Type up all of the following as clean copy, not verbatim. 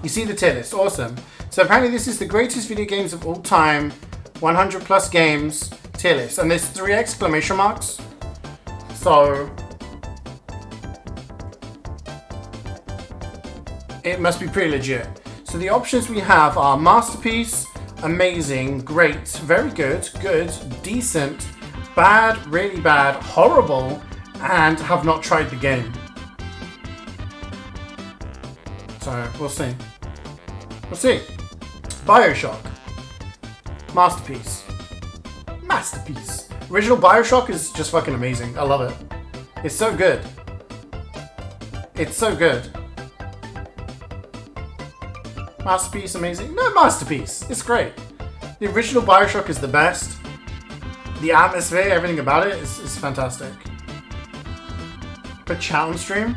You see the tier list. Awesome. So apparently this is the greatest video games of all time. 100 plus games tier list. And there's 3 exclamation marks. So it must be pretty legit. So the options we have are masterpiece, amazing, great, very good, good, decent, bad, really bad, horrible, and have not tried the game. So we'll see. We'll see. BioShock. Masterpiece. Masterpiece. Original BioShock is just fucking amazing. I love it. It's so good. It's so good. Masterpiece, amazing. No, masterpiece. It's great. The original BioShock is the best. The atmosphere, everything about it is fantastic. Put chat on stream.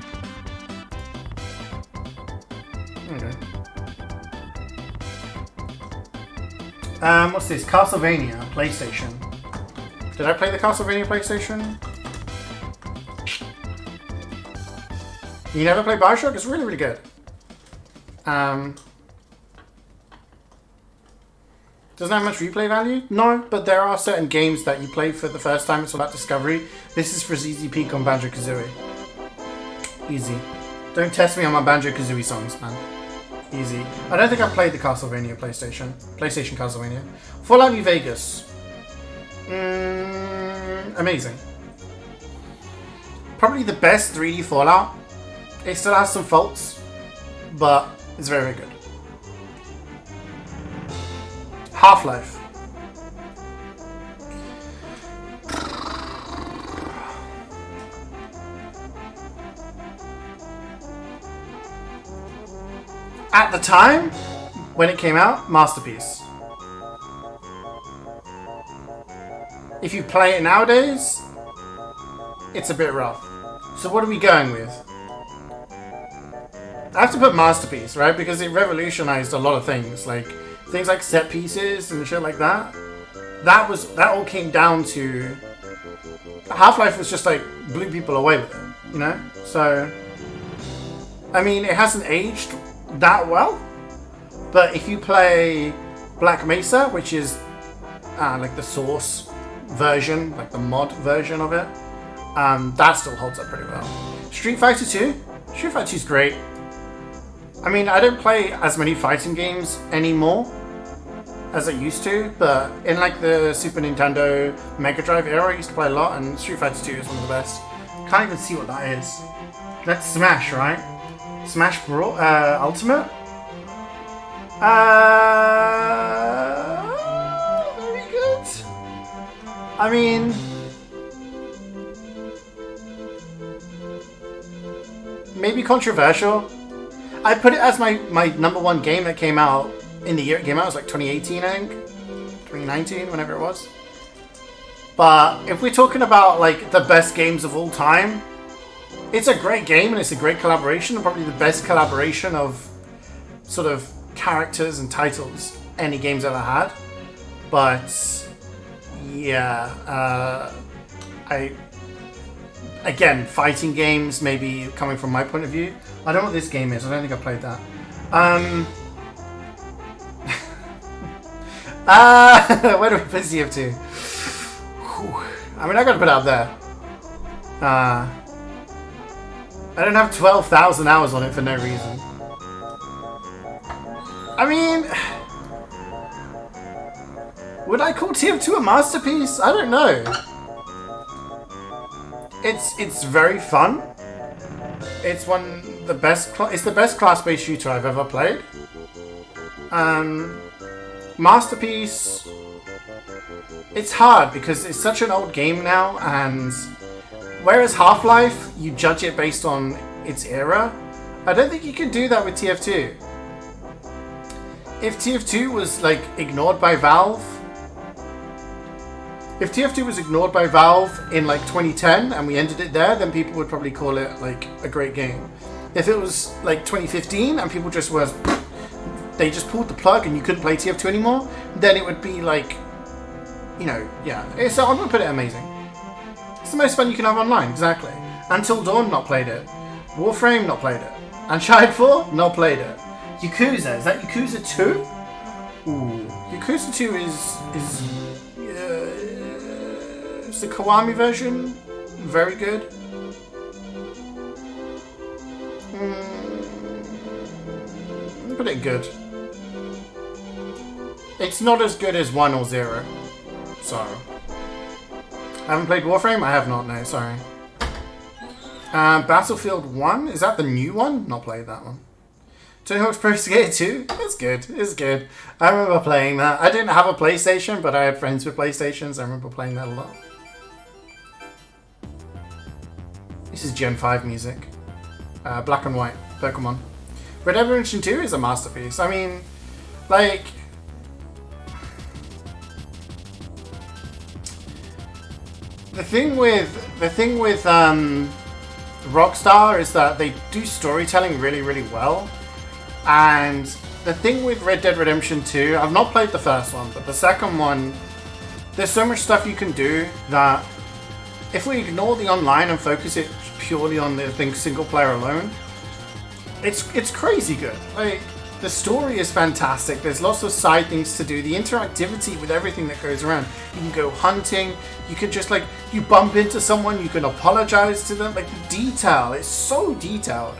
Okay. What's this? Castlevania, PlayStation. Did I play the Castlevania PlayStation? You never played BioShock? It's really, really good. Doesn't have much replay value? No, but there are certain games that you play for the first time. It's all about discovery. This is for ZZ Peak on Banjo-Kazooie. Easy. Don't test me on my Banjo-Kazooie songs, man. Easy. I don't think I've played the Castlevania PlayStation Castlevania. Fallout New Vegas. Amazing. Probably the best 3D Fallout. It still has some faults, but it's very, very good. Half-Life. At the time, when it came out, masterpiece. If you play it nowadays, it's a bit rough. So what are we going with? I have to put masterpiece, right? Because it revolutionized a lot of things, like set pieces and shit like that. That all came down to Half-Life was just like blew people away with it, you know? So I mean, it hasn't aged that well, but if you play Black Mesa, which is like the source version, like the mod version of it, that still holds up pretty well. Street Fighter 2? Street Fighter 2 is great. I mean, I don't play as many fighting games anymore as I used to, but in like the Super Nintendo Mega Drive era, I used to play a lot, and Street Fighter 2 is one of the best. Can't even see what that is. That's Smash, right? Smash Brawl Ultimate? Very good. I mean, maybe controversial. I put it as my number one game that came out in the year it came out. It was like 2018, I think. 2019, whenever it was. But if we're talking about like the best games of all time, it's a great game and it's a great collaboration, and probably the best collaboration of sort of characters and titles any game's ever had. But yeah, again, fighting games, maybe coming from my point of view. I don't know what this game is. I don't think I played that. Where do we put CF2? I mean, I gotta put it up there. I don't have 12,000 hours on it for no reason. I mean, would I call TF2 a masterpiece? I don't know. It's very fun. It's the best class-based shooter I've ever played. Masterpiece. It's hard because it's such an old game now, and whereas Half-Life, you judge it based on its era, I don't think you can do that with TF2. If TF2 was like ignored by Valve, if TF2 was ignored by Valve in like 2010 and we ended it there, then people would probably call it like a great game. If it was like 2015 and people just they just pulled the plug and you couldn't play TF2 anymore, then it would be like, you know, yeah. So I'm gonna put it amazing. It's the most fun you can have online, exactly. Until Dawn, not played it. Warframe, not played it. Uncharted 4, not played it. Yakuza. Is that Yakuza 2? Ooh. Yakuza 2 is the Kiwami version very good? Put it good. It's not as good as 1 or 0. So. I haven't played Warframe? I have not, no, sorry. Battlefield 1? Is that the new one? Not played that one. Tony Hawk's Pro Skater 2? It's good. It's good. I remember playing that. I didn't have a PlayStation, but I had friends with PlayStations. I remember playing that a lot. This is Gen 5 music. Black and white. Pokemon. Red Dead Redemption 2 is a masterpiece. I mean, like... The thing with Rockstar is that they do storytelling really, really well. And the thing with Red Dead Redemption 2, I've not played the first one, but the second one, there's so much stuff you can do that if we ignore the online and focus it purely on the thing single player alone, it's crazy good. Like, the story is fantastic. There's lots of side things to do. The interactivity with everything that goes around. You can go hunting. You can just, like, you bump into someone, you can apologize to them. Like, the detail is so detailed.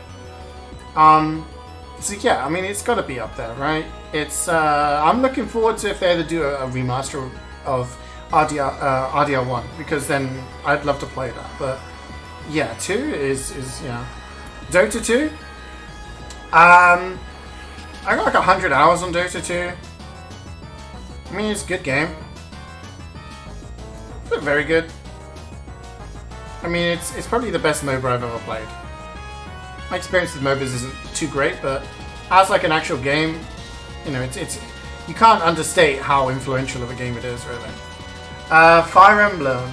So yeah, I mean, it's got to be up there, right? It's I'm looking forward to if they ever do a remaster of RDR1, because then I'd love to play that. But yeah, 2 is yeah. Dota 2. I got like 100 hours on Dota 2. I mean, it's a good game. It's very good. I mean, it's probably the best MOBA I've ever played. My experience with MOBAs isn't too great, but as like an actual game, you know, it's you can't understate how influential of a game it is, really. Fire Emblem.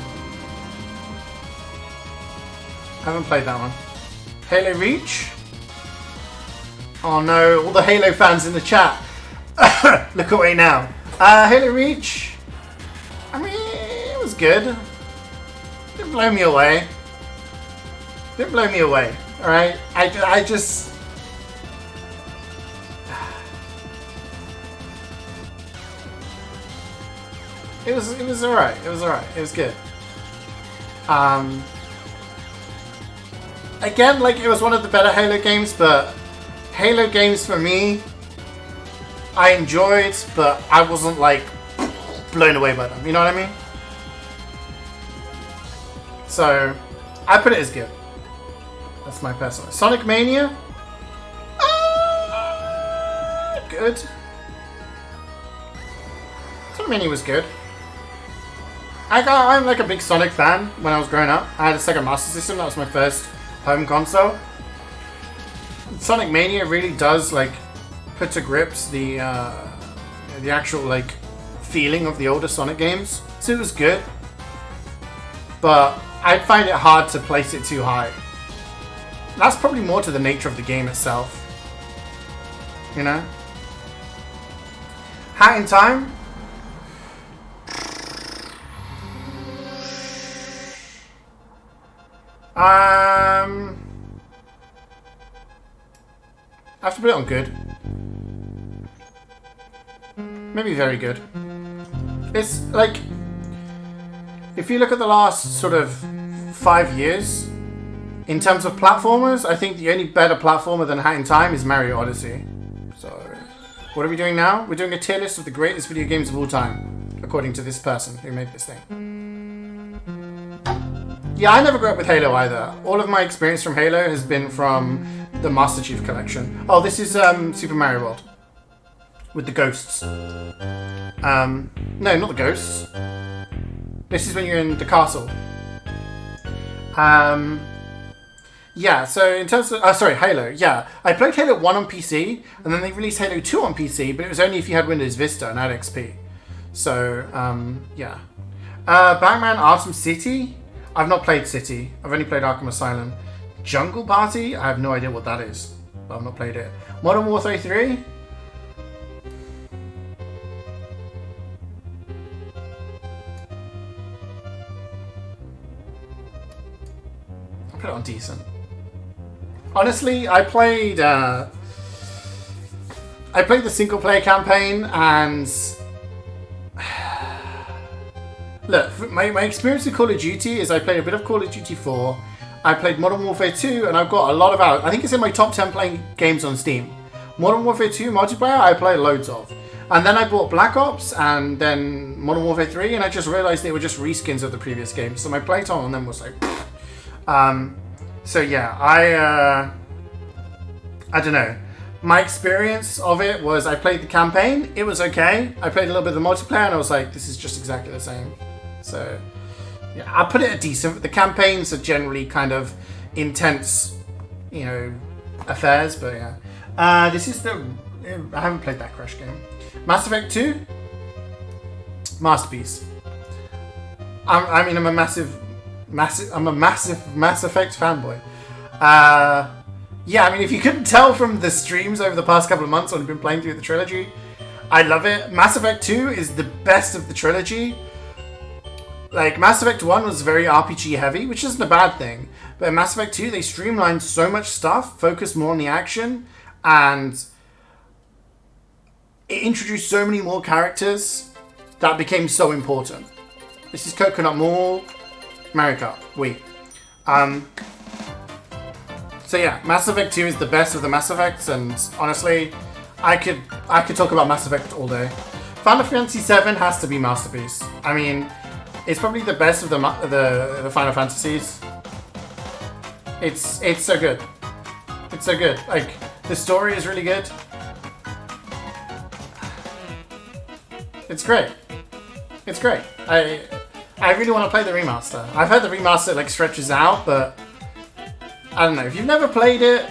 Haven't played that one. Halo Reach. Oh no, all the Halo fans in the chat. Look away now. Halo Reach. I mean, it was good. Didn't blow me away. Didn't blow me away. All right, I just. It was alright. It was alright. It was good. Again, like, it was one of the better Halo games, but Halo games for me, I enjoyed, but I wasn't like blown away by them. You know what I mean? So I put it as good. That's my personal. Sonic Mania? Good. Sonic Mania was good. I'm like a big Sonic fan when I was growing up. I had a Sega Master System. That was my first home console. Sonic Mania really does like put to grips the actual like feeling of the older Sonic games. So it was good. But I find it hard to place it too high. That's probably more to the nature of the game itself. You know? Hat in Time? I have to put it on good. Maybe very good. It's like, if you look at the last sort of 5 years, in terms of platformers, I think the only better platformer than Hat in Time is Mario Odyssey. So, what are we doing now? We're doing a tier list of the greatest video games of all time, according to this person who made this thing. Yeah, I never grew up with Halo either. All of my experience from Halo has been from the Master Chief Collection. Oh, this is Super Mario World. With the ghosts. No, not the ghosts. This is when you're in the castle. Yeah, so in terms of... sorry, Halo. Yeah, I played Halo 1 on PC, and then they released Halo 2 on PC, but it was only if you had Windows Vista and had XP. So, yeah. Batman Arkham City? I've not played City. I've only played Arkham Asylum. Jungle Party? I have no idea what that is. But I've not played it. Modern Warfare 3? I'll put it on decent. Honestly, I played I played the single player campaign, and look, my experience with Call of Duty is I played a bit of Call of Duty 4, I played Modern Warfare 2, and I've got a lot of hours. I think it's in my top 10 playing games on Steam. Modern Warfare 2 multiplayer, I play loads of. And then I bought Black Ops, and then Modern Warfare 3, and I just realized they were just reskins of the previous games. So my playtime on them was like, so yeah, I don't know. My experience of it was I played the campaign, it was okay. I played a little bit of the multiplayer, and I was like, this is just exactly the same. So yeah, I put it at decent. The campaigns are generally kind of intense, you know, affairs, but yeah. This is the... I haven't played that Crash game. Mass Effect 2? Masterpiece. I mean, I'm a massive Mass Effect fanboy. Yeah, I mean, if you couldn't tell from the streams over the past couple of months when I've been playing through the trilogy, I love it. Mass Effect 2 is the best of the trilogy. Like, Mass Effect 1 was very RPG heavy, which isn't a bad thing. But in Mass Effect 2, they streamlined so much stuff, focused more on the action, and it introduced so many more characters that became so important. This is Coconut Mall, Mario Kart, Wii. So yeah, Mass Effect 2 is the best of the Mass Effects, and honestly, I could talk about Mass Effect all day. Final Fantasy VII has to be masterpiece. I mean, it's probably the best of the Final Fantasies. It's so good. It's so good. Like, the story is really good. It's great. It's great. I really want to play the remaster. I've heard the remaster like stretches out, but I don't know. If you've never played it,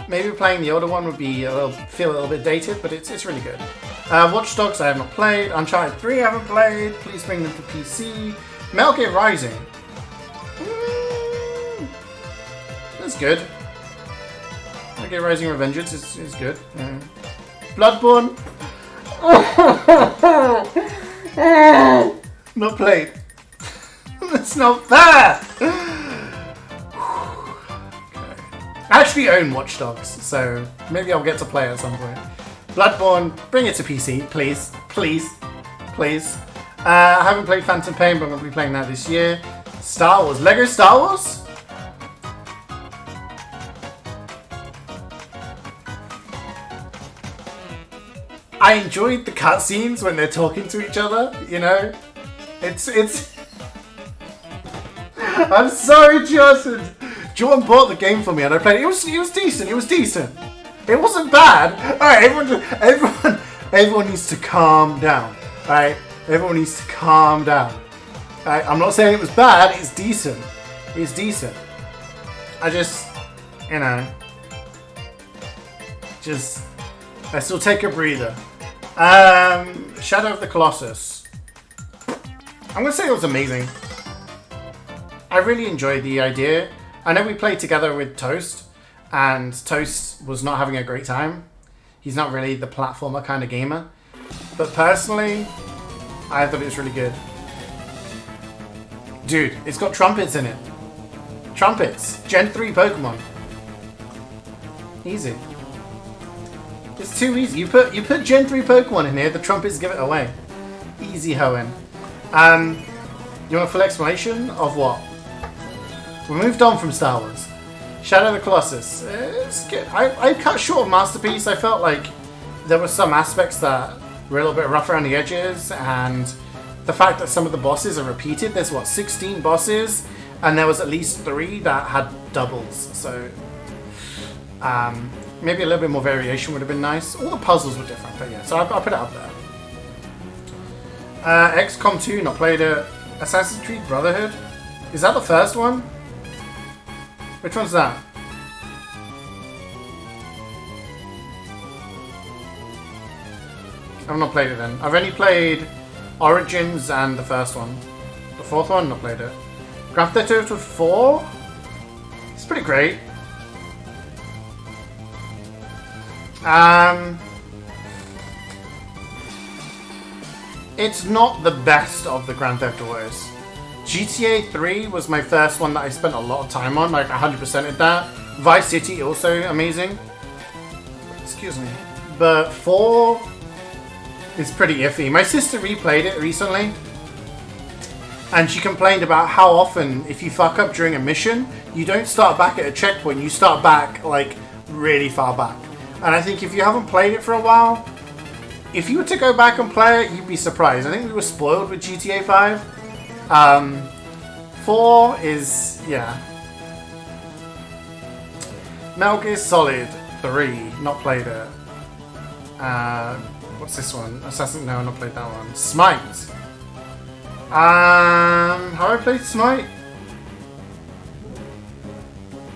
maybe playing the older one would be feel a little bit dated, but it's really good. Watch Dogs I have not played. Uncharted 3 I haven't played. Please bring them to PC. Metal Gear Rising. That's good. Metal Gear Rising Revengeance is good. Yeah. Bloodborne. Not played. That's not fair. Okay. I actually own Watch Dogs, so maybe I'll get to play it at some point. Bloodborne, bring it to PC, please, please, please. I haven't played Phantom Pain, but I'm going to be playing that this year. Star Wars, Lego Star Wars. I enjoyed the cutscenes when they're talking to each other, you know? It's... I'm sorry, Jordan. Jordan bought the game for me and I played it. It was decent, it was decent. It wasn't bad. Alright, everyone needs to calm down. Alright? Everyone needs to calm down. Alright? I'm not saying it was bad, it's decent. It's decent. I just... You know... Just... Let's still take a breather. Shadow of the Colossus. I'm gonna say it was amazing. I really enjoyed the idea. I know we played together with Toast, and Toast was not having a great time. He's not really the platformer kind of gamer. But personally, I thought it was really good. Dude, it's got trumpets in it. Trumpets. Gen 3 Pokemon. Easy. It's too easy. You put Gen 3 Pokemon in here, the trumpets give it away. Easy hoeing. You want a full explanation of what? We moved on from Star Wars. Shadow of the Colossus. It's good. I cut short of Masterpiece. I felt like there were some aspects that were a little bit rough around the edges, and the fact that some of the bosses are repeated. There's what, 16 bosses, and there was at least 3 that had doubles. So maybe a little bit more variation would have been nice. All the puzzles were different, but yeah. So I'll put it up there. XCOM 2, not played it. Assassin's Creed Brotherhood. Is that the first one? Which one's that? I've not played it then. I've only played Origins and the first one. The fourth one, not played it. Grand Theft Auto 4? It's pretty great. It's not the best of the Grand Theft Autos. GTA 3 was my first one that I spent a lot of time on, like 100%ed that. Vice City, also amazing. Excuse me. but 4 is pretty iffy. My sister replayed it recently, and she complained about how often, if you fuck up during a mission, you don't start back at a checkpoint, you start back, like, really far back. And I think if you haven't played it for a while, if you were to go back and play it, you'd be surprised. I think we were spoiled with GTA 5. 4 is, yeah. Metal Gear Solid 3, not played it. What's this one? Assassin, no, not played that one. Smite. Have I played Smite?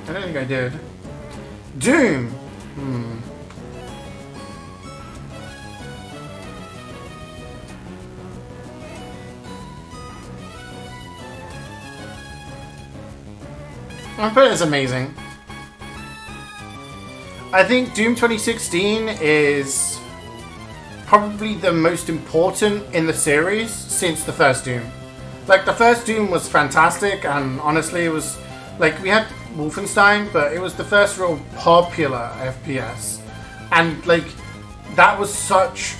I don't think I did. Doom. I bet it's amazing. I think Doom 2016 is probably the most important in the series since the first Doom. Like, the first Doom was fantastic, and honestly it was, like, we had Wolfenstein, but it was the first real popular FPS. And, like, that was such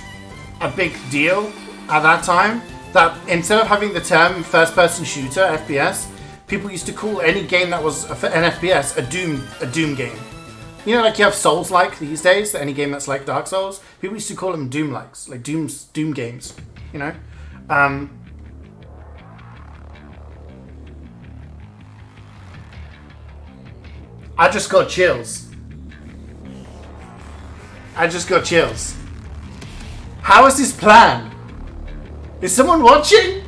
a big deal at that time that instead of having the term first-person shooter, FPS, people used to call any game that was an FPS a Doom game. You know, like you have Souls-like these days, any game that's like Dark Souls, people used to call them Doom-likes, like Doom games, you know? I just got chills. How is this planned? Is someone watching?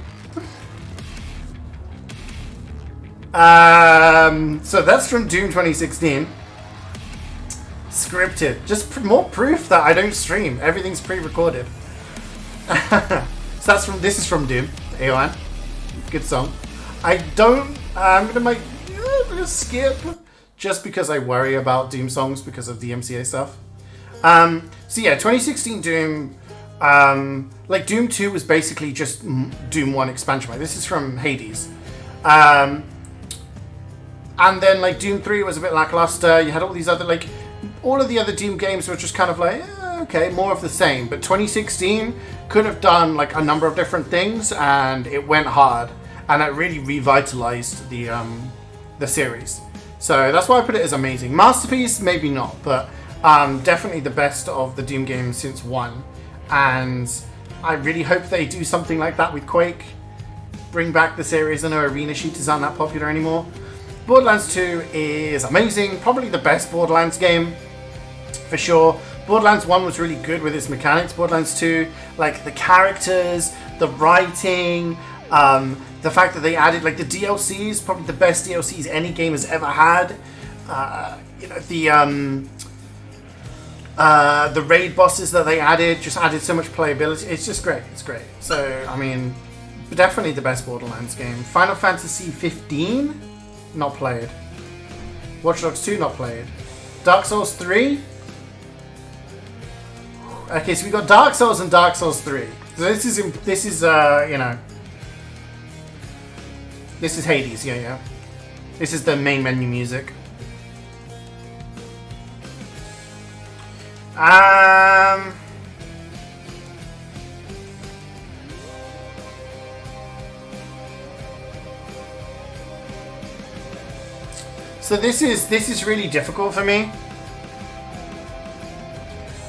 So that's from Doom 2016. Scripted. Just more proof that I don't stream. Everything's pre-recorded. So this is from Doom. A1. Good song. I'm gonna skip just because I worry about Doom songs because of the MCA stuff. So yeah, 2016 Doom. Like Doom 2 was basically just Doom 1 expansion pack. This is from Hades. And then like Doom 3 was a bit lackluster. You had all these other, like, all of the other Doom games were just kind of like, okay, more of the same. But 2016 could have done like a number of different things, and it went hard, and it really revitalized the series. So that's why I put it as amazing. Masterpiece, maybe not, but definitely the best of the Doom games since 1. And I really hope they do something like that with Quake. Bring back the series. I know arena shooters aren't that popular anymore. Borderlands 2 is amazing. Probably the best Borderlands game, for sure. Borderlands 1 was really good with its mechanics. Borderlands 2, like the characters, the writing, the fact that they added like the DLCs, probably the best DLCs any game has ever had. You know, the raid bosses that they added just added so much playability. It's just great. It's great. So I mean, definitely the best Borderlands game. Final Fantasy 15. Not played. Watch Dogs 2, not played. Dark Souls 3. Okay, so we got Dark Souls and Dark Souls 3. So this is you know, this is Hades. Yeah. This is the main menu music. So this is really difficult for me.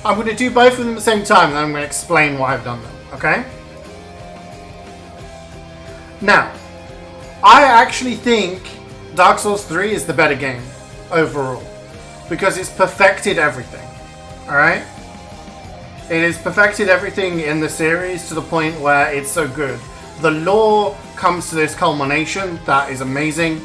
I'm going to do both of them at the same time, and then I'm going to explain why I've done them, okay? Now, I actually think Dark Souls 3 is the better game overall, because it's perfected everything, alright? It has perfected everything in the series to the point where it's so good. The lore comes to this culmination that is amazing.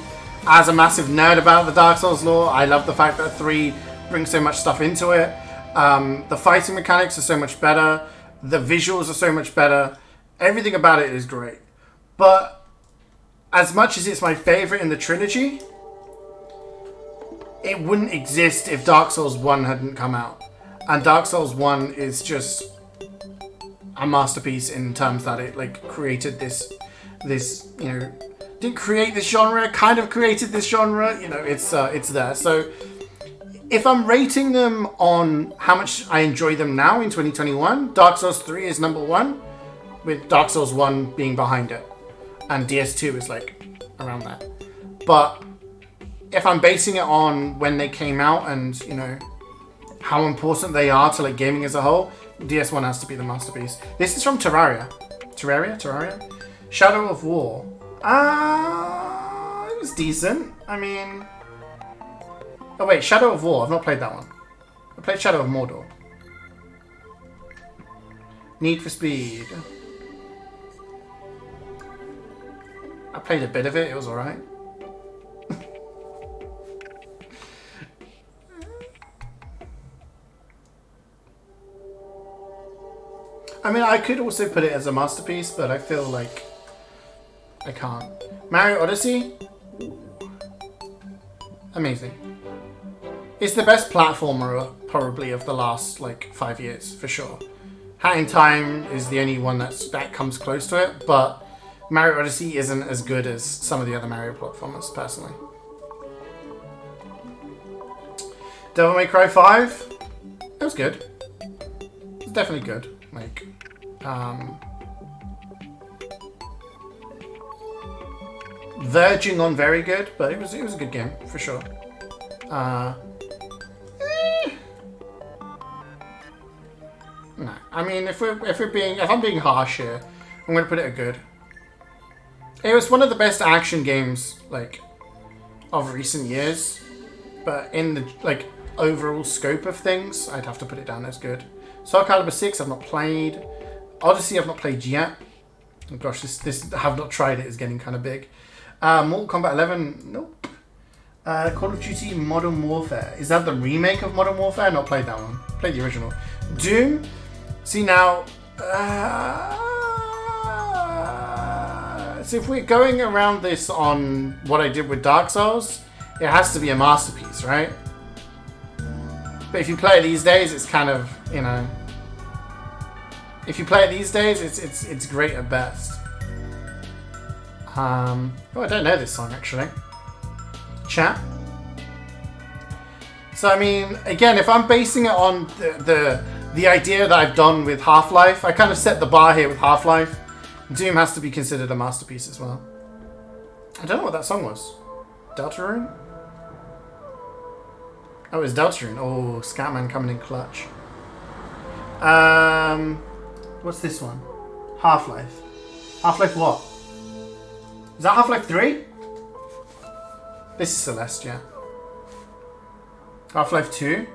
As a massive nerd about the Dark Souls lore, I love the fact that 3 brings so much stuff into it. The fighting mechanics are so much better. The visuals are so much better. Everything about it is great. But as much as it's my favorite in the trilogy, it wouldn't exist if Dark Souls 1 hadn't come out. And Dark Souls 1 is just a masterpiece in terms that it like created this, you know, didn't create this genre, kind of created this genre, you know, it's there. So if I'm rating them on how much I enjoy them now in 2021, Dark Souls 3 is number 1, with Dark Souls 1 being behind it. And DS2 is like around that. But if I'm basing it on when they came out and, you know, how important they are to like gaming as a whole, DS1 has to be the masterpiece. This is from Terraria. Terraria? Shadow of War. It was decent. I mean... Oh wait, Shadow of War. I've not played that one. I played Shadow of Mordor. Need for Speed. I played a bit of it. It was alright. I mean, I could also put it as a masterpiece, but I feel like I can't. Mario Odyssey? Amazing. It's the best platformer probably of the last like 5 years, for sure. Hat in Time is the only one that comes close to it, but Mario Odyssey isn't as good as some of the other Mario platformers, personally. Devil May Cry 5? It was good. It was definitely good. Like, verging on very good, but it was a good game for sure. No, I mean if I'm being harsh here, I'm gonna put it at good. It was one of the best action games like of recent years, but in the like overall scope of things, I'd have to put it down as good. Soul Calibur 6 I've not played. Odyssey I've not played yet. Oh gosh, this I have not tried it is getting kind of big. Mortal Kombat 11, nope. Call of Duty Modern Warfare. Is that the remake of Modern Warfare? I've not played that one. Played the original. Doom. See now. So if we're going around this on what I did with Dark Souls, it has to be a masterpiece, right? But if you play it these days, it's kind of, you know. If you play it these days, it's great at best. Oh, I don't know this song actually. Chat. So I mean, again, if I'm basing it on the idea that I've done with Half-Life, I kind of set the bar here with Half-Life. Doom has to be considered a masterpiece as well. I don't know what that song was. Deltarune? Oh, it's Deltarune. Oh, Scatman coming in clutch. What's this one? Half-Life. Half-Life what? Is that Half-Life 3? This is Celeste, yeah. Half-Life 2?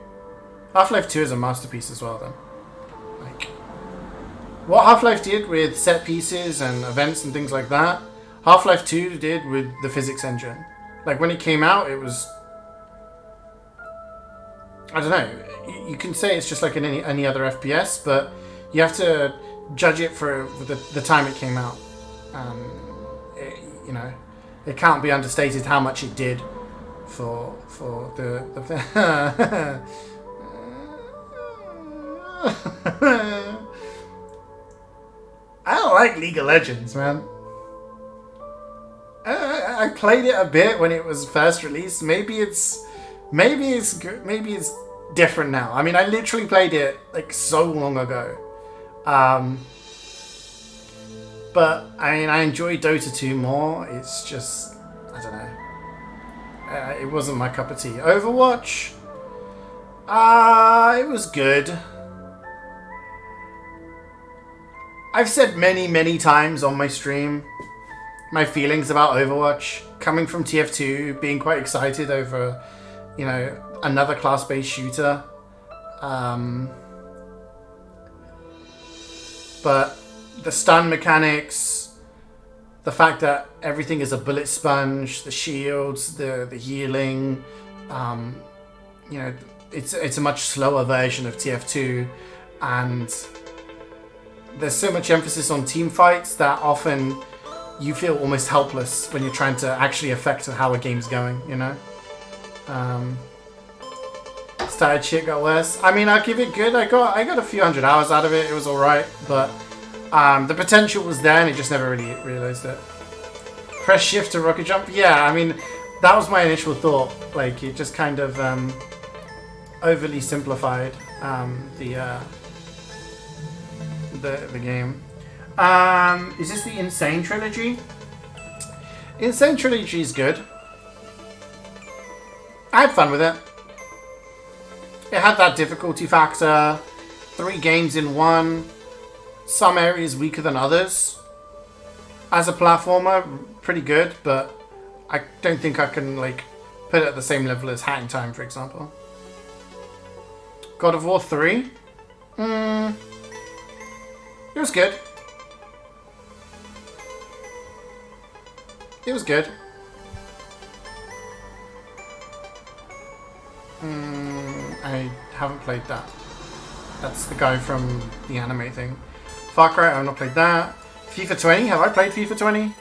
Half-Life 2 is a masterpiece as well, then. Like, what Half-Life did with set pieces and events and things like that, Half-Life 2 did with the physics engine. Like, when it came out, it was... I don't know. You can say it's just like any other FPS, but you have to judge it for the time it came out. You know, it can't be understated how much it did for the I don't like League of Legends, man. I played it a bit when it was first released. Maybe it's good. Maybe it's different now. I mean, I literally played it like so long ago. But I mean, I enjoy Dota 2 more. It's just, I don't know. It wasn't my cup of tea. Overwatch, it was good. I've said many times on my stream my feelings about Overwatch, coming from TF2, being quite excited over, you know, another class-based shooter. But the stun mechanics, the fact that everything is a bullet sponge, the shields, the healing, you know, it's a much slower version of TF2, and there's so much emphasis on team fights that often you feel almost helpless when you're trying to actually affect how a game's going, you know? Started shit, got worse. I mean, I'll give it good. I got a few hundred hours out of it. It was alright, but the potential was there and it just never really realized it. Press shift to rocket jump? Yeah, I mean, that was my initial thought. Like, it just kind of, overly simplified the game. Is this the Insane Trilogy? Insane Trilogy is good. I had fun with it. It had that difficulty factor, 3 games in one, some areas weaker than others. As a platformer, pretty good, but I don't think I can like put it at the same level as Hat in Time, for example. God of War 3? It was good. It was good. I haven't played that. That's the guy from the anime thing. Far Cry, I've not played that. FIFA 20, have I played FIFA 20?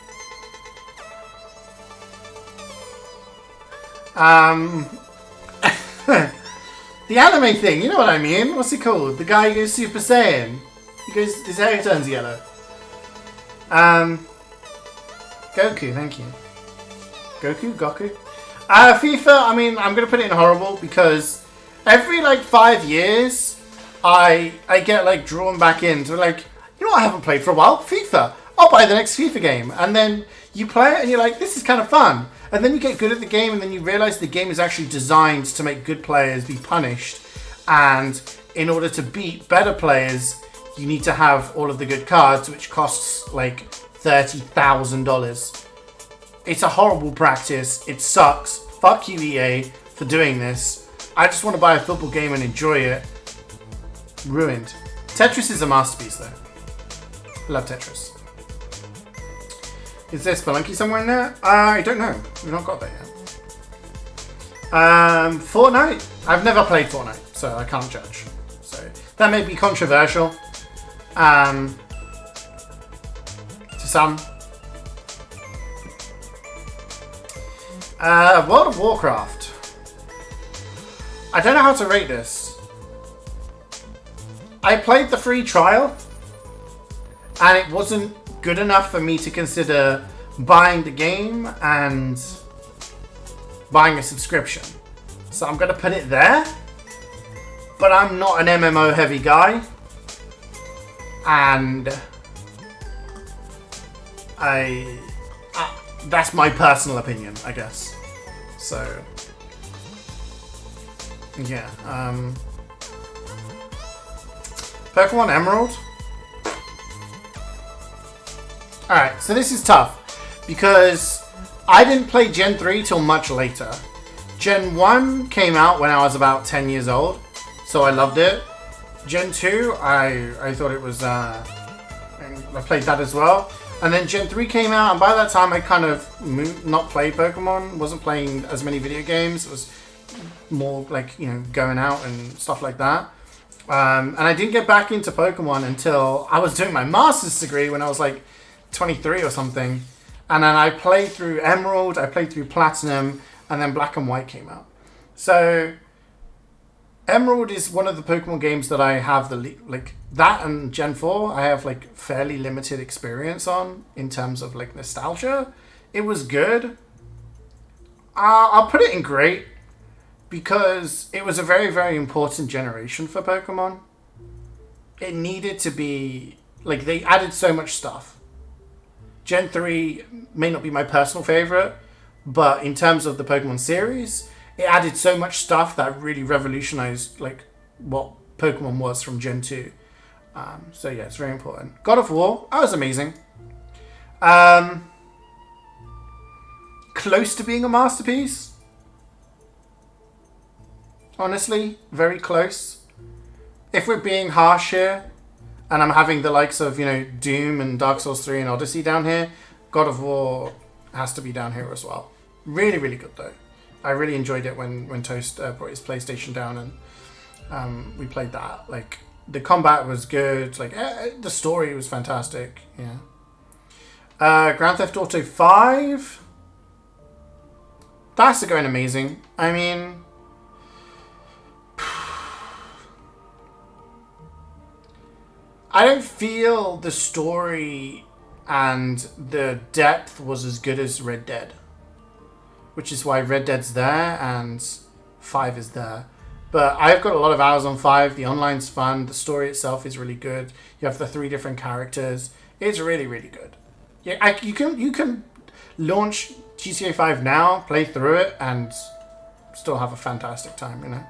The anime thing, you know what I mean? What's it called? The guy who goes Super Saiyan. His hair turns yellow. Goku, thank you. Goku? FIFA, I mean, I'm going to put it in horrible because every, like, 5 years, I get, like, drawn back into, like, you know what I haven't played for a while? FIFA. I'll buy the next FIFA game. And then you play it and you're like, this is kind of fun. And then you get good at the game and then you realize the game is actually designed to make good players be punished. And in order to beat better players, you need to have all of the good cards, which costs, like, $30,000. It's a horrible practice. It sucks. Fuck you, EA, for doing this. I just want to buy a football game and enjoy it. Ruined. Tetris is a masterpiece, though. I love Tetris. Is there Spelunky somewhere in there? I don't know. We've not got that yet. Fortnite? I've never played Fortnite, so I can't judge. So that may be controversial. To some. World of Warcraft. I don't know how to rate this. I played the free trial, and it wasn't good enough for me to consider buying the game and buying a subscription. So I'm going to put it there, but I'm not an MMO heavy guy, and that's my personal opinion, I guess. So, yeah. Pokemon Emerald. Alright, so this is tough because I didn't play Gen 3 till much later. Gen 1 came out when I was about 10 years old, so I loved it. Gen 2, I thought it was, I played that as well. And then Gen 3 came out, and by that time I kind of not played Pokemon, wasn't playing as many video games. It was more like, you know, going out and stuff like that. And I didn't get back into Pokemon until I was doing my master's degree when I was like 23 or something. And then I played through Emerald, I played through Platinum, and then Black and White came out. So Emerald is one of the Pokemon games that I have like that, and Gen 4 I have like fairly limited experience on in terms of like nostalgia. It was good. I'll put it in great because it was a very, very important generation for Pokemon. It needed to be like, they added so much stuff. Gen 3 may not be my personal favorite, but in terms of the Pokemon series, it added so much stuff that really revolutionized like what Pokemon was from Gen 2. So yeah, it's very important. God of War, that was amazing. Close to being a masterpiece. Honestly, very close. If we're being harsh here, and I'm having the likes of, you know, Doom and Dark Souls 3 and Odyssey down here, God of War has to be down here as well. Really, really good though. I really enjoyed it when Toast brought his PlayStation down and we played that. Like, the combat was good. Like, the story was fantastic. Yeah. Grand Theft Auto 5. That's going amazing. I mean, I don't feel the story and the depth was as good as Red Dead, which is why Red Dead's there and 5 is there. But I've got a lot of hours on 5. The online's fun. The story itself is really good. You have the 3 different characters. It's really, really good. Yeah, you can launch GTA 5 now, play through it, and still have a fantastic time, you know.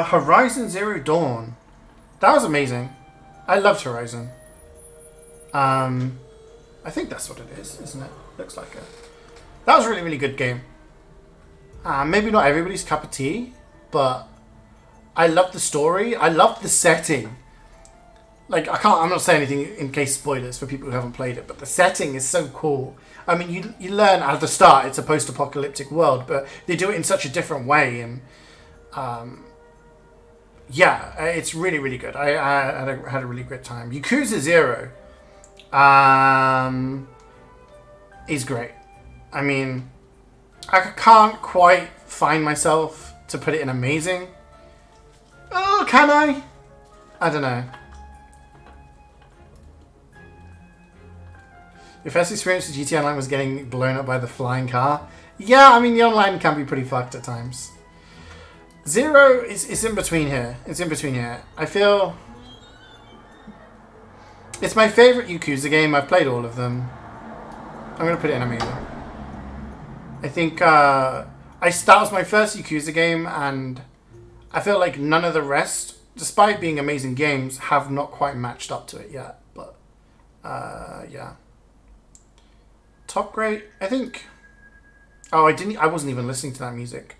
Horizon Zero Dawn. That was amazing. I loved Horizon. I think that's what it is, isn't it? Looks like it. That was a really, really good game. Maybe not everybody's cup of tea, but I loved the story. I loved the setting. Like, I'm not saying anything in case spoilers for people who haven't played it, but the setting is so cool. I mean, you learn at the start it's a post-apocalyptic world, but they do it in such a different way, and yeah, it's really, really good. I had a really great time. Yakuza Zero is great. I mean, I can't quite find myself to put it in amazing. Oh, can I? I don't know. Your first experience with GTA Online was getting blown up by the flying car. Yeah, I mean, the online can be pretty fucked at times. Zero is in between here. It's in between here. I feel... It's my favourite Yakuza game. I've played all of them. I'm going to put it in amazing. I think that was my first Yakuza game, and I feel like none of the rest, despite being amazing games, have not quite matched up to it yet. But, yeah. Top grade, I think... Oh, I wasn't even listening to that music.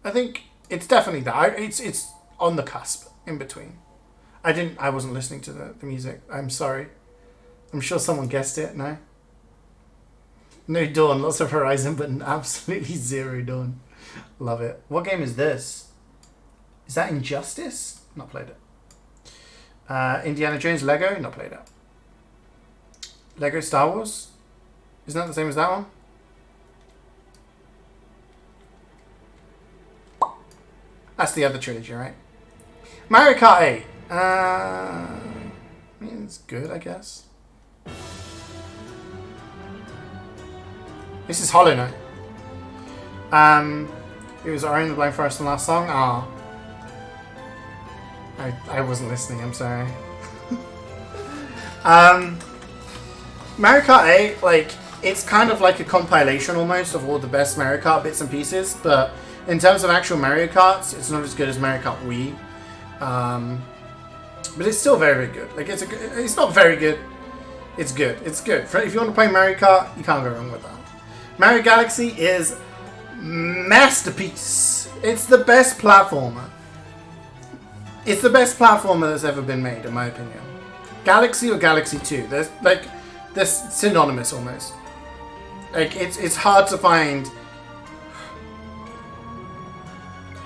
I think it's definitely that. It's on the cusp, in between. I wasn't listening to the music. I'm sorry. I'm sure someone guessed it, no? No Dawn, lots of Horizon, but absolutely zero Dawn. Love it. What game is this? Is that Injustice? Not played it. Indiana Jones Lego? Not played it. Lego Star Wars? Isn't that the same as that one? That's the other trilogy, right? Mario Kart 8. I mean, it's good, I guess. This is Hollow Knight. It was Ori and the Blind Forest, the last song. Ah, I wasn't listening. I'm sorry. Mario Kart 8, like, it's kind of like a compilation almost of all the best Mario Kart bits and pieces, but in terms of actual Mario Karts, it's not as good as Mario Kart Wii. But it's still very, very good. Like, it's not very good. It's good. It's good. If you want to play Mario Kart, you can't go wrong with that. Mario Galaxy is masterpiece. It's the best platformer. It's the best platformer that's ever been made, in my opinion. Galaxy or Galaxy 2. They're synonymous almost. Like, it's hard to find.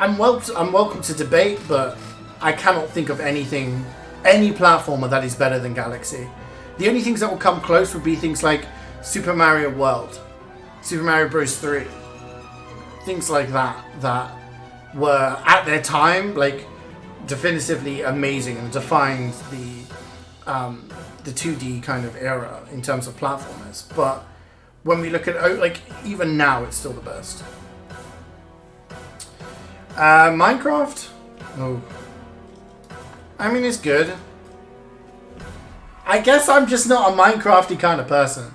I'm welcome to debate, but I cannot think of any platformer that is better than Galaxy. The only things that will come close would be things like Super Mario World, Super Mario Bros. 3, things like that were at their time like definitively amazing and defined the 2D kind of era in terms of platformers. But when we look at like even now, it's still the best. Minecraft. Oh, I mean, it's good. I guess I'm just not a Minecrafty kind of person.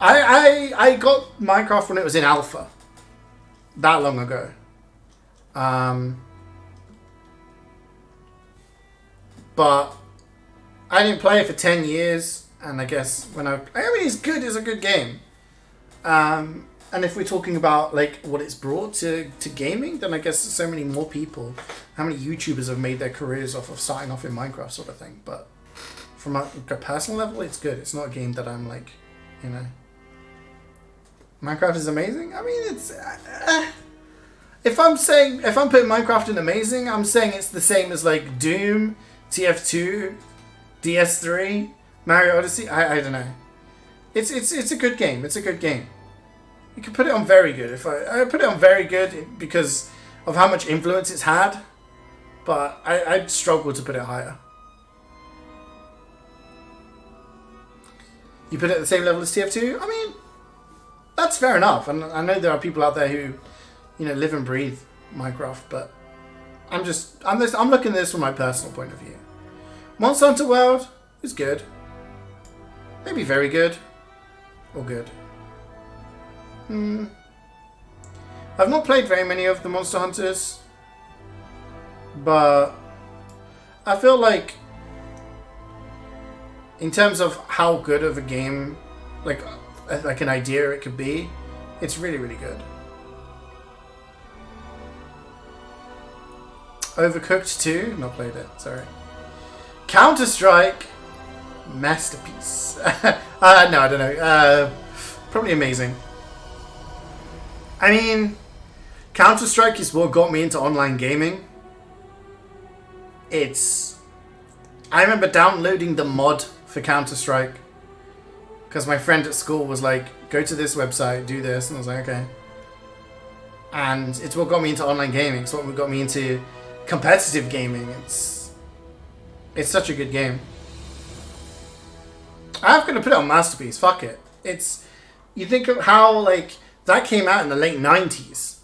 I got Minecraft when it was in alpha. That long ago. But I didn't play it for 10 years, and I guess when I mean, it's good. It's a good game. And if we're talking about like what it's brought to gaming, then I guess so many more people, how many YouTubers have made their careers off of starting off in Minecraft sort of thing. But from a personal level, it's good. It's not a game that I'm like, you know. Minecraft is amazing. I mean, it's if I'm putting Minecraft in amazing, I'm saying it's the same as like Doom, TF2, DS3, Mario Odyssey. I don't know. It's a good game. It's a good game. You can put it on very good. If I put it on very good because of how much influence it's had, but I'd struggle to put it higher. You put it at the same level as TF2? I mean, that's fair enough. And I know there are people out there who, live and breathe Minecraft, but I'm looking at this from my personal point of view. Monster Hunter World is good. Maybe very good. Or good. I've not played very many of the Monster Hunters, but I feel like in terms of how good of a game, like an idea it could be, it's really, really good. Overcooked 2? Not played it, sorry. Counter-Strike, masterpiece. No, I don't know. Probably amazing. I mean, Counter-Strike is what got me into online gaming. I remember downloading the mod for Counter-Strike because my friend at school was like, go to this website, do this, and I was like, okay. And it's what got me into online gaming. It's what got me into competitive gaming. It's such a good game. I'm gonna put it on masterpiece. Fuck it. You think of how that came out in the late 90s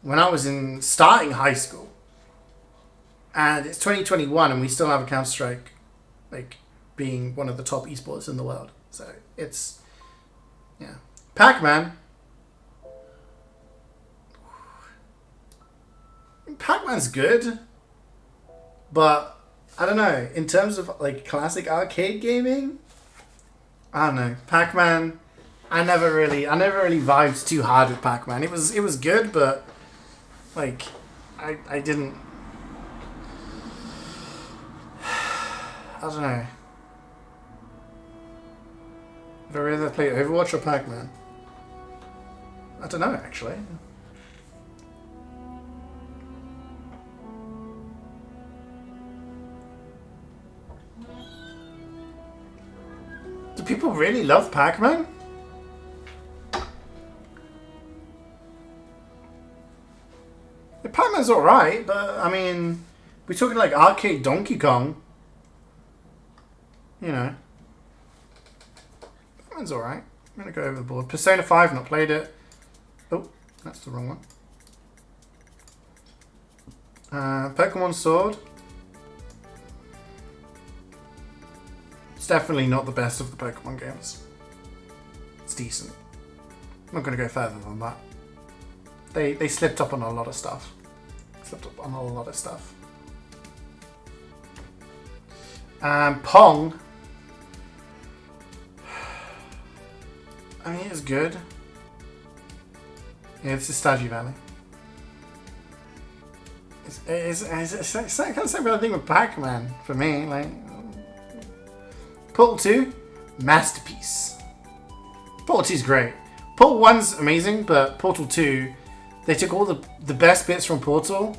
when I was starting high school, and it's 2021 and we still have a Counter-Strike being one of the top esports in the world. So it's Pac-Man. Pac-Man's good, but I don't know, in terms of classic arcade gaming, I don't know. Pac-Man, I never really vibed too hard with Pac-Man. It was good, but I didn't. I don't know. Would I rather play Overwatch or Pac-Man? I don't know, actually. Do people really love Pac-Man? Pac-Man's alright, but I mean, we're talking arcade Donkey Kong. Pac-Man's alright. I'm gonna go over the board. Persona 5, not played it. Oh, that's the wrong one. Pokemon Sword. It's definitely not the best of the Pokemon games. It's decent. I'm not going to go further than that. They slipped up on a lot of stuff. Pong. I mean, it's good. Yeah, this is Stardew Valley. It's kind of same kind of thing with Pac-Man for me. Portal 2, masterpiece. Portal 2 is great. Portal 1's amazing, but Portal 2, they took all the best bits from Portal,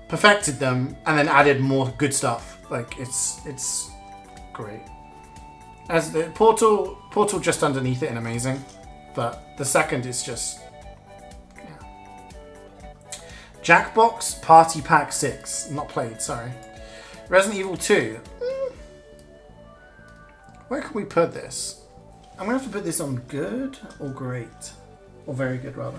perfected them, and then added more good stuff. It's great. As the Portal just underneath it and amazing, but the second is just Jackbox Party Pack 6, not played. Sorry. Resident Evil 2. Where can we put this? I'm going to have to put this on good or great. Or very good, rather.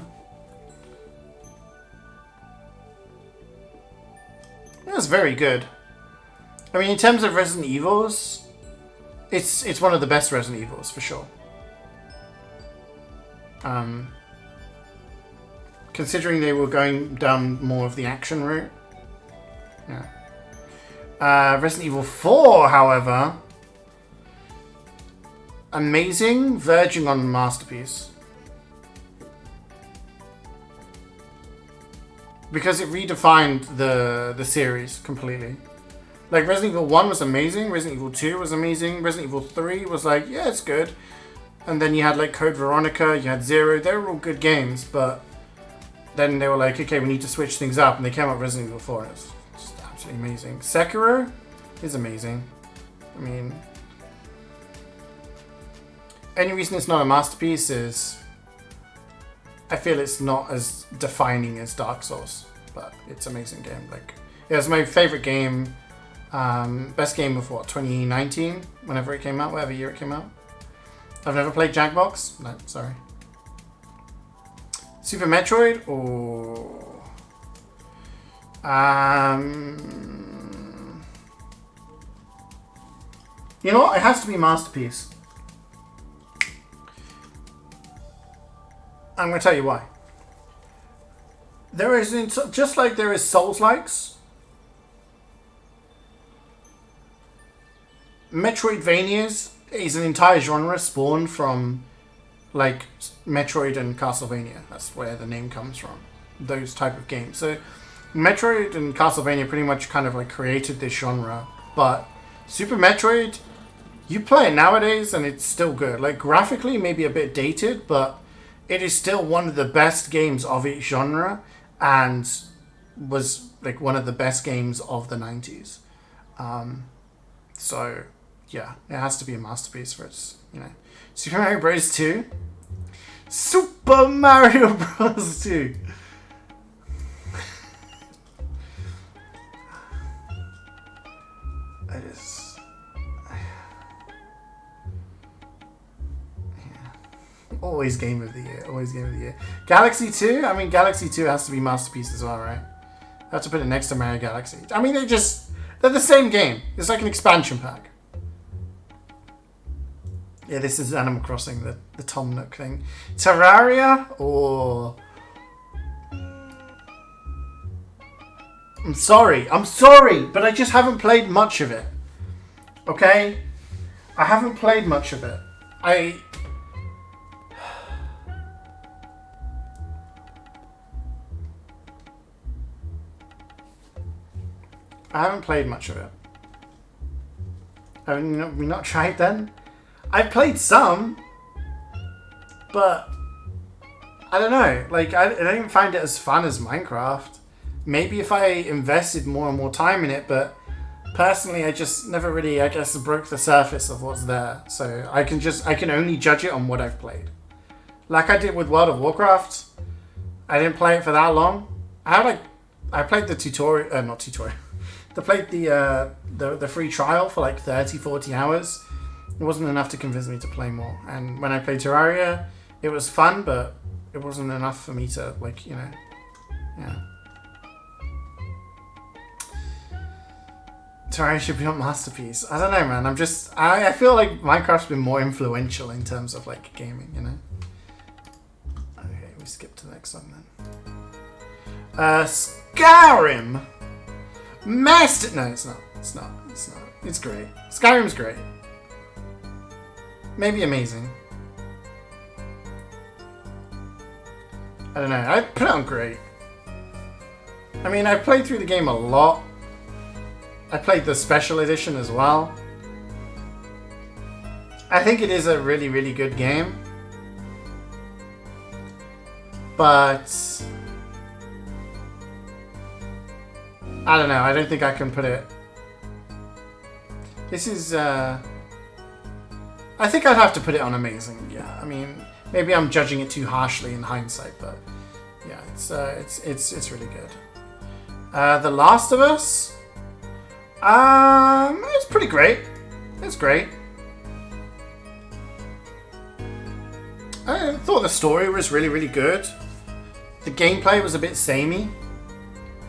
That's very good. I mean, in terms of Resident Evils, it's one of the best Resident Evils, for sure. Considering they were going down more of the action route. Yeah. Resident Evil 4, however... amazing, verging on masterpiece. Because it redefined the series completely. Resident Evil 1 was amazing, Resident Evil 2 was amazing, Resident Evil 3 was yeah, it's good. And then you had Code Veronica, you had Zero, they were all good games, but then they were okay, we need to switch things up, and they came out with Resident Evil 4, and it's just absolutely amazing. Sekiro is amazing. I mean... any reason it's not a masterpiece is I feel it's not as defining as Dark Souls, but it's an amazing game. It was my favorite game, best game of 2019, whenever it came out, whatever year it came out. I've never played Jackbox. No, sorry. Super Metroid or you know what? It has to be Masterpiece. I'm going to tell you why. There is, just like there is Souls-likes, Metroidvanias is an entire genre spawned from like Metroid and Castlevania. That's where the name comes from. Those type of games. So Metroid and Castlevania pretty much kind of like created this genre. But Super Metroid, you play it nowadays and it's still good. Like graphically maybe a bit dated, but it is still one of the best games of its genre and was like one of the best games of the 90s. So yeah, it has to be a masterpiece for its, you know. Super Mario Bros. 2. Super Mario Bros. 2. I just... Yeah. Always game of the year. Always game of the year. Galaxy 2? I mean, Galaxy 2 has to be masterpiece as well, right? I have to put it next to Mario Galaxy. I mean, they're the same game. It's like an expansion pack. Yeah, this is Animal Crossing, the Tom Nook thing. Terraria or... I'm sorry, but I just haven't played much of it. Okay? I haven't played much of it. I haven't played much of it. Have we not tried then? I've played some, but I don't know. Like, I don't find it as fun as Minecraft. Maybe if I invested more and more time in it, but personally, I just never really, I guess, broke the surface of what's there. So I can only judge it on what I've played. Like I did with World of Warcraft. I didn't play it for that long. I played the tutorial, not tutorial. I played the free trial for like 30, 40 hours. It wasn't enough to convince me to play more. And when I played Terraria, it was fun, but it wasn't enough for me to, like, you know, yeah. Terraria should be on Masterpiece. I don't know, man. I feel like Minecraft's been more influential in terms of, like, gaming, you know? Okay, we skip to the next one then. Skyrim! No, it's not. It's not. It's great. Skyrim's great. Maybe amazing. I don't know. I'd put it on great. I mean, I played through the game a lot. I played the special edition as well. I think it is a really, really good game. But I don't know. I don't think I can put it. This is I think I'd have to put it on amazing. Yeah, I mean, maybe I'm judging it too harshly in hindsight, but yeah, it's really good. The Last of Us. It's pretty great. It's great. I thought the story was really, really good. The gameplay was a bit samey,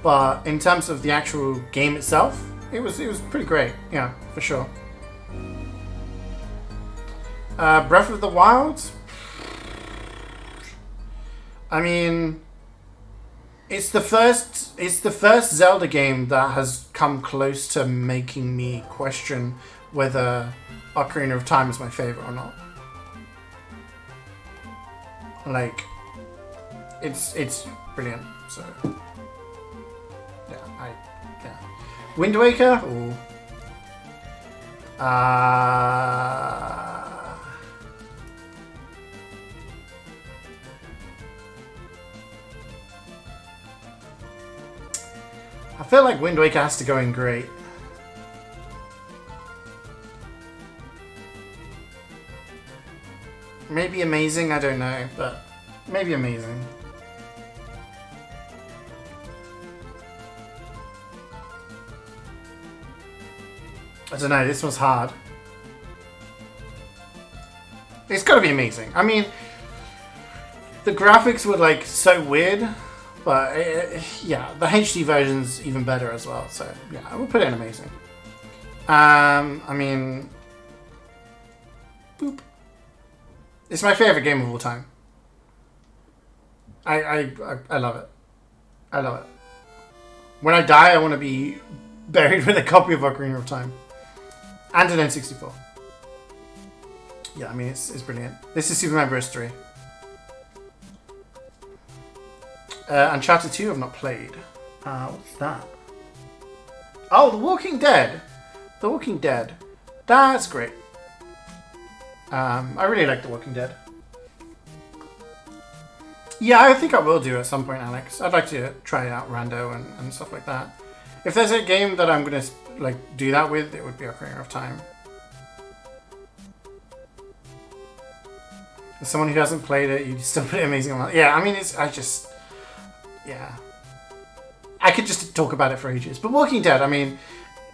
but in terms of the actual game itself, it was pretty great. Yeah, for sure. Breath of the Wild. I mean, it's the first Zelda game that has come close to making me question whether Ocarina of Time is my favorite or not. Like, it's brilliant. So yeah. Wind Waker. Ooh. I feel like Wind Waker has to go in great. Maybe amazing, I don't know, but maybe amazing. I don't know, this was hard. It's gotta be amazing. I mean, The graphics were like so weird, but yeah, the HD version's even better as well. So yeah, I would put it in amazing. I mean, boop. It's my favorite game of all time. I love it. I love it. When I die, I want to be buried with a copy of Ocarina of Time and an N64. Yeah, I mean it's brilliant. This is Super Mario Bros. 3. Uncharted 2 I've not played. What's that? Oh, The Walking Dead. The Walking Dead. That's great. I really like The Walking Dead. Yeah, I think I will do at some point, Alex. I'd like to try out Rando and stuff like that. If there's a game that I'm gonna like do that with, it would be Ocarina of Time. As someone who hasn't played it, you still put it amazing on. Yeah, I mean yeah. I could just talk about it for ages. But Walking Dead, I mean,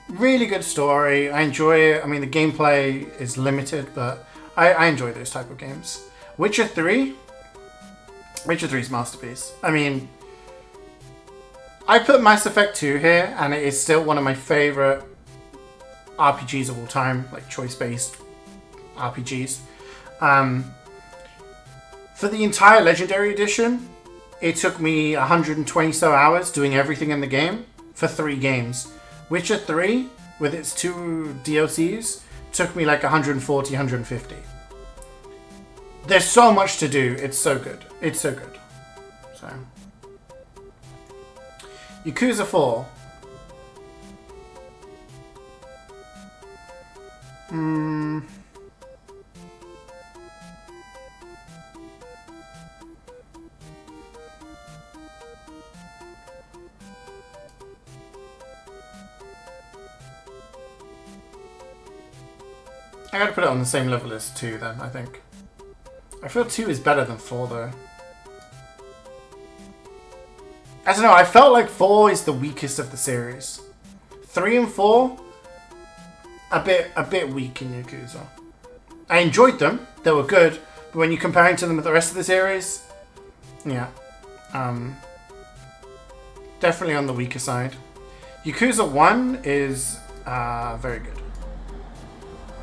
really good story. I enjoy it. I mean, the gameplay is limited, but I enjoy those type of games. Witcher 3? Witcher 3's masterpiece. I mean, I put Mass Effect 2 here, and it is still one of my favorite RPGs of all time, like choice-based RPGs. For the entire Legendary Edition, it took me 120 so hours doing everything in the game for 3 games. Witcher 3, with its 2 DLCs, took me like 140, 150. There's so much to do. It's so good. It's so good. So, Yakuza 4. I gotta put it on the same level as 2 then, I think. I feel 2 is better than 4 though. I don't know, I felt like 4 is the weakest of the series. 3 and 4, a bit weak in Yakuza. I enjoyed them, they were good, but when you're comparing to them with the rest of the series, yeah. Definitely on the weaker side. Yakuza 1 is very good.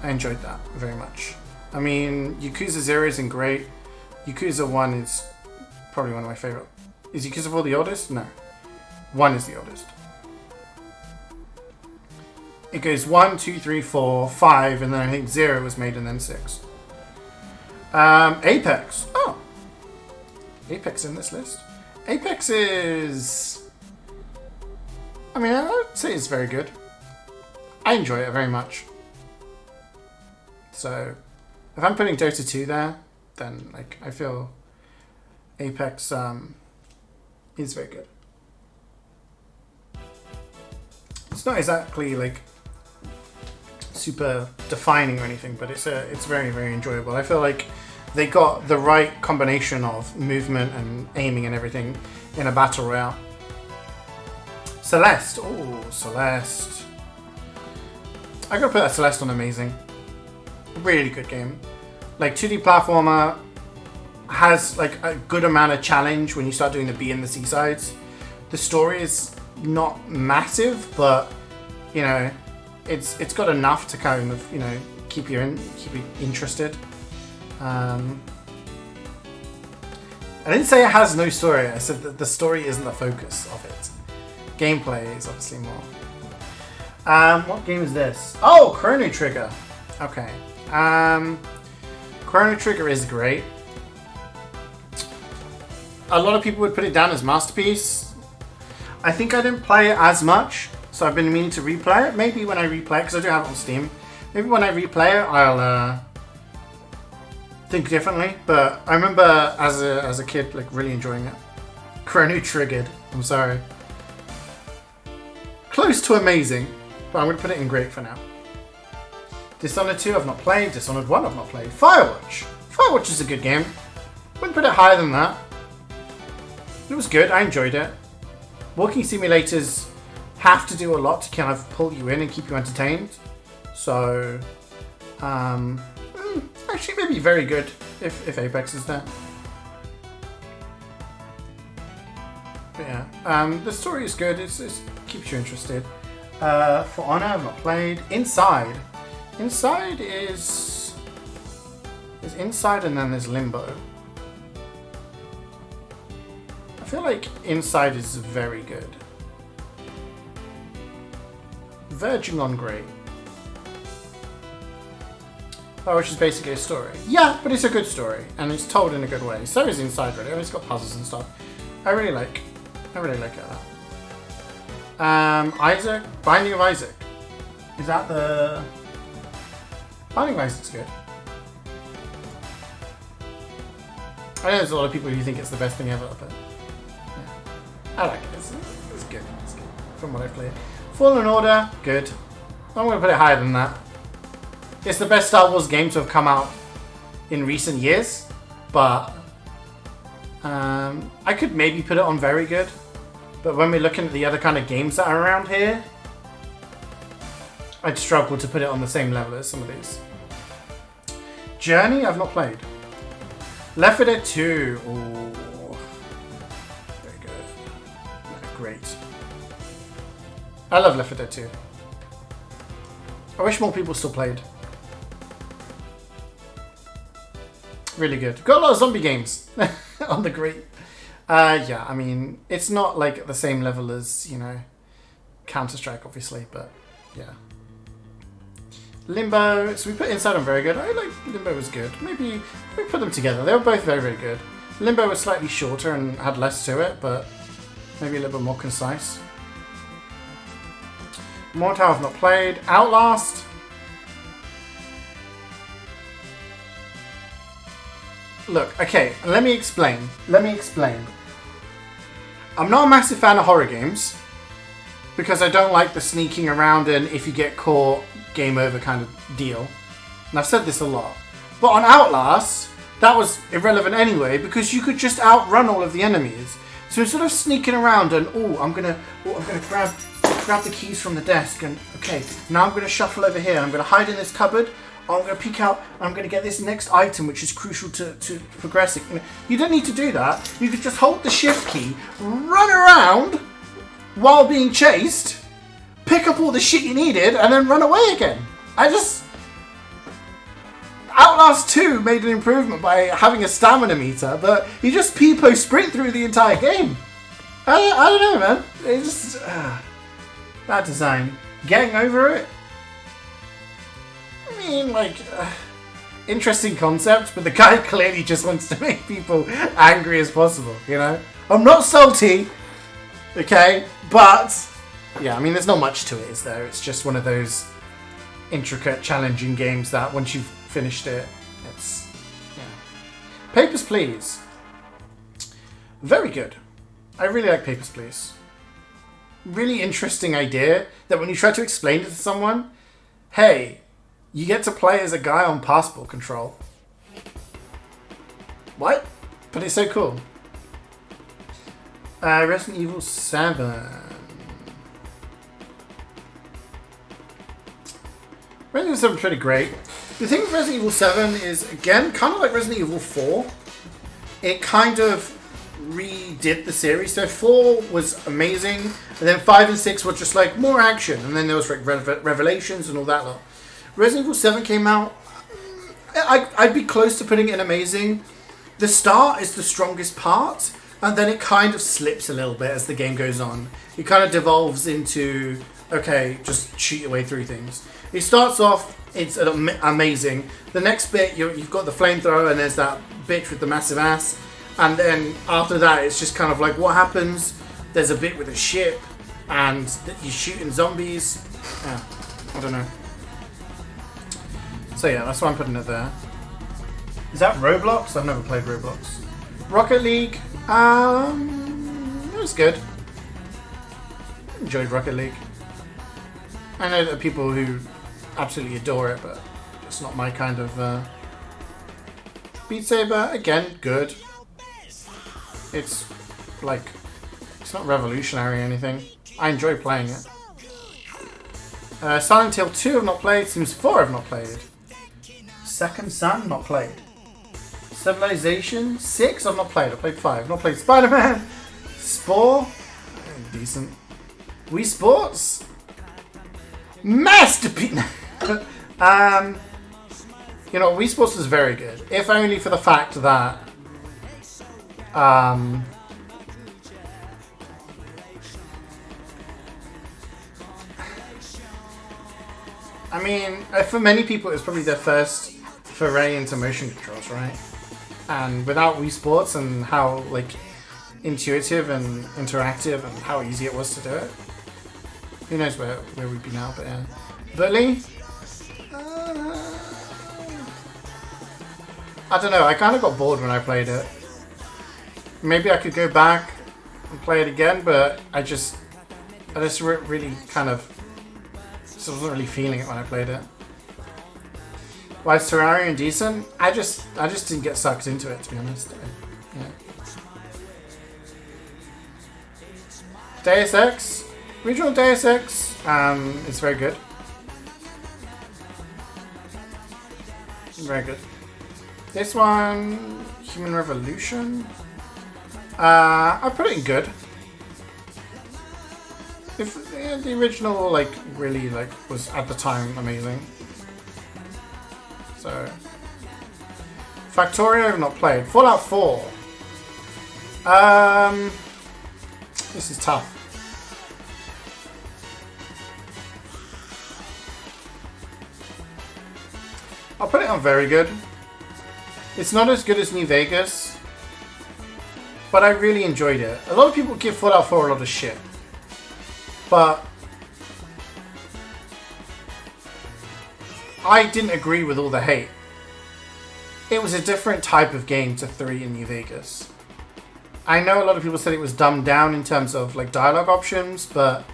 I enjoyed that very much. I mean, Yakuza 0 isn't great. Yakuza 1 is probably one of my favorite. Is Yakuza 4 the oldest? No. 1 is the oldest. It goes 1, 2, 3, 4, 5, and then I think 0 was made and then 6. Apex. Oh. Apex in this list. Apex is... I mean, I would say it's very good. I enjoy it very much. So, if I'm putting Dota 2 there, then like I feel Apex is very good. It's not exactly like super defining or anything, but it's very, very enjoyable. I feel like they got the right combination of movement and aiming and everything in a battle royale. Celeste. Oh, Celeste. I gotta put that Celeste on amazing. Really good game. Like 2D platformer, has like a good amount of challenge when you start doing the B and the C sides. The story is not massive, but you know, it's got enough to kind of, you know, keep you interested. I didn't say it has no story. I said that the story isn't the focus of it. Gameplay is obviously more. What game is this? Oh, Chrono Trigger. Okay. Chrono Trigger is great. A lot of people would put it down as masterpiece. I think I didn't play it as much, so I've been meaning to replay it. Maybe when I replay it, because I do have it on Steam. Maybe when I replay it, I'll think differently. But I remember as a kid, like really enjoying it. Chrono Triggered. I'm sorry. Close to amazing, but I'm going to put it in great for now. Dishonored 2 I've not played. Dishonored 1 I've not played. Firewatch. Firewatch is a good game. Wouldn't put it higher than that. It was good. I enjoyed it. Walking simulators have to do a lot to kind of pull you in and keep you entertained. So, actually maybe very good if Apex is there. But yeah, the story is good. It keeps you interested. For Honor, I've not played. Inside. Inside is... There's Inside and then there's Limbo. I feel like Inside is very good. Verging on great. Oh, which is basically a story. Yeah, but it's a good story, and it's told in a good way. So is Inside, really. It's got puzzles and stuff. I really like it. Isaac, Binding of Isaac. Is that the... Binding of Isaac's good. I know there's a lot of people who think it's the best thing ever, but yeah. I like it. It's good. It's good from what I've played. Fallen Order, good. I'm going to put it higher than that. It's the best Star Wars game to have come out in recent years, but I could maybe put it on very good. But when we're looking at the other kind of games that are around here, I'd struggle to put it on the same level as some of these. Journey, I've not played. Left 4 Dead 2, ooh, very good. Great. I love Left 4 Dead 2. I wish more people still played. Really good. Got a lot of zombie games on the great. Yeah, I mean, it's not like at the same level as, you know, Counter-Strike, obviously, but yeah. Limbo, so we put Inside on very good. I like Limbo was good. Maybe we put them together. They were both very, very good. Limbo was slightly shorter and had less to it, but maybe a little bit more concise. Mortal I've not played. Outlast. Look, okay, let me explain. I'm not a massive fan of horror games because I don't like the sneaking around and if you get caught, game over kind of deal. And I've said this a lot. But on Outlast, that was irrelevant anyway because you could just outrun all of the enemies. So instead of sneaking around and, I'm gonna grab the keys from the desk and, okay, now I'm gonna shuffle over here and I'm gonna hide in this cupboard. I'm going to peek out and I'm going to get this next item which is crucial to progressing. You don't need to do that. You could just hold the shift key, run around while being chased, pick up all the shit you needed, and then run away again. Outlast 2 made an improvement by having a stamina meter, but you just peepo sprint through the entire game. I don't know, man. It's just... bad design. Getting over it? I mean, like, interesting concept, but the guy clearly just wants to make people angry as possible, you know? I'm not salty, okay? But, yeah, I mean, there's not much to it, is there? It's just one of those intricate, challenging games that once you've finished it, it's, yeah. Papers, Please. Very good. I really like Papers, Please. Really interesting idea that when you try to explain it to someone, hey, you get to play as a guy on passport control. What? But it's so cool. Resident Evil 7. Resident Evil 7 is pretty great. The thing with Resident Evil 7 is, again, kind of like Resident Evil 4. It kind of redid the series. So 4 was amazing, and then 5 and 6 were just like more action, and then there was like Revelations and all that lot. Resident Evil 7 came out, I'd be close to putting it in amazing. The start is the strongest part, and then it kind of slips a little bit as the game goes on. It kind of devolves into, okay, just shoot your way through things. It starts off, it's amazing. The next bit, you've got the flamethrower, and there's that bitch with the massive ass. And then after that, it's just kind of like, what happens? There's a bit with a ship, and you're shooting zombies. Yeah, I don't know. So yeah, that's why I'm putting it there. Is that Roblox? I've never played Roblox. Rocket League. It was good. Enjoyed Rocket League. I know there are people who absolutely adore it, but it's not my kind of... Beat Saber, again, good. It's like... It's not revolutionary or anything. I enjoy playing it. Silent Hill 2 I've not played. Sims 4 I've not played. Second Son, not played. Civilization 6 I've not played. I've played 5. I've not played Spider-Man. Sport, decent. Wii Sports, masterpiece. You know, Wii Sports was very good, if only for the fact that I mean, for many people, it's probably their first foray into motion controls, right? And without Wii Sports and how like intuitive and interactive and how easy it was to do it, who knows where we'd be now? But yeah, Bully. I don't know. I kind of got bored when I played it. Maybe I could go back and play it again, but I just really kind of. I wasn't really feeling it when I played it. Why is Terraria decent? I just didn't get sucked into it, to be honest. Yeah. Deus Ex, regional Deus Ex, it's very good. Very good. This one, Human Revolution. I put it in good. If the original really was at the time amazing. So Factorio I've not played. Fallout 4. This is tough. I'll put it on very good. It's not as good as New Vegas, but I really enjoyed it. A lot of people give Fallout 4 a lot of shit. But I didn't agree with all the hate. It was a different type of game to 3 in New Vegas. I know a lot of people said it was dumbed down in terms of dialogue options, but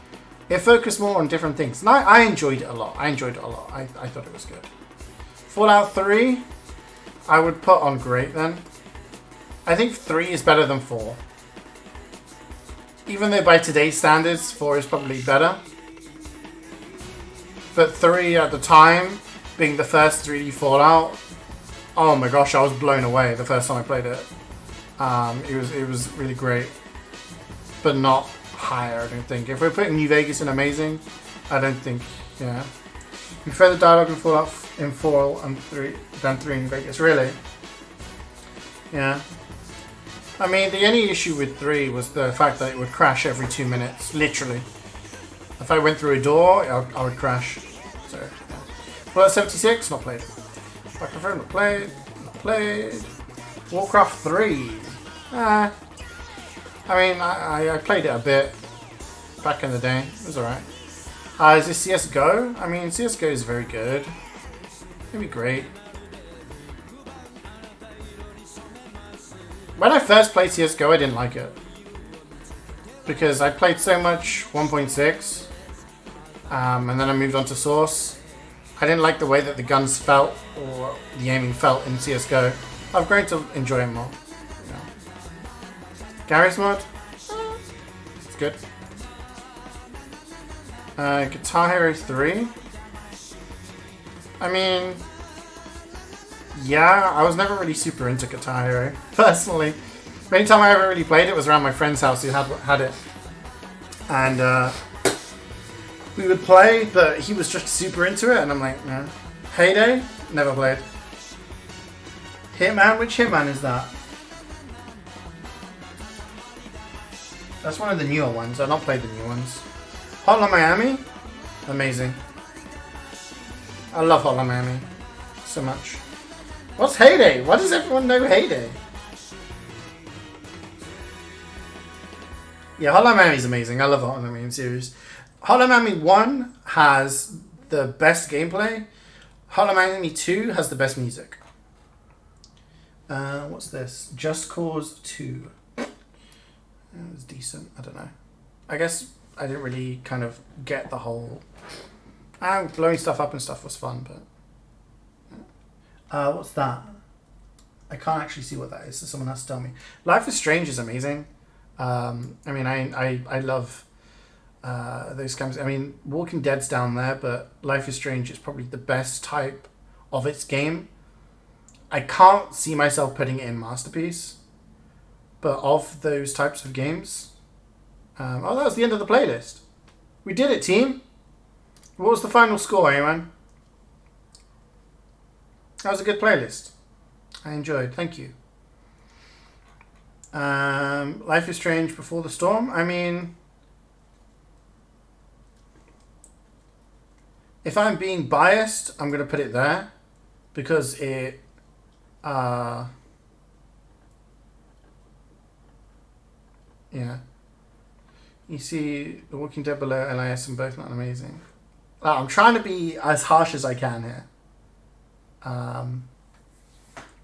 it focused more on different things. And I enjoyed it a lot. I thought it was good. Fallout 3, I would put on great then. I think 3 is better than 4. Even though by today's standards, 4 is probably better. But 3 at the time, being the first 3D Fallout, oh my gosh, I was blown away the first time I played it. It was really great. But not higher, I don't think. If we're putting New Vegas in amazing, I don't think, yeah. You prefer the dialogue in Fallout in 4 and 3 than 3 in Vegas, really? Yeah. I mean, the only issue with 3 was the fact that it would crash every 2 minutes, literally. If I went through a door, I would crash. So, yeah. Fallout 76, not played. Warcraft, not played. Not played. Warcraft 3. I mean, I played it a bit back in the day. It was alright. Is this CSGO? I mean, CSGO is very good. It'd be great. When I first played CSGO, I didn't like it. Because I played so much 1.6, and then I moved on to Source. I didn't like the way that the guns felt, or the aiming felt in CSGO. I've grown to enjoy it more. Yeah. Garry's Mod? It's good. Guitar Hero 3? I mean... yeah, I was never really super into Guitar Hero, personally. The only time I ever really played it was around my friend's house who had it. And we would play, but he was just super into it, and I'm like, no. Payday? Never played. Hitman? Which Hitman is that? That's one of the newer ones. I've not played the new ones. Hotline Miami? Amazing. I love Hotline Miami so much. What's Heyday? Why does everyone know Heyday? Yeah, Hotline Miami is amazing. I love the Hotline Miami series. Hotline Miami 1 has the best gameplay. Hotline Miami 2 has the best music. What's this? Just Cause 2. It was decent. I don't know. I guess I didn't really kind of get the whole... blowing stuff up and stuff was fun, but... what's that? I can't actually see what that is, so someone has to tell me. Life is Strange is amazing. I mean, I love those kinds. I mean, Walking Dead's down there, but Life is Strange is probably the best type of its game. I can't see myself putting it in Masterpiece, but of those types of games, Oh, that was the end of the playlist. We did it, team. What was the final score, man? That was a good playlist. I enjoyed. Thank you. Life is Strange Before the Storm. I mean, if I'm being biased, I'm going to put it there because it yeah. You see The Walking Dead below, LIS, and both not amazing. I'm trying to be as harsh as I can here.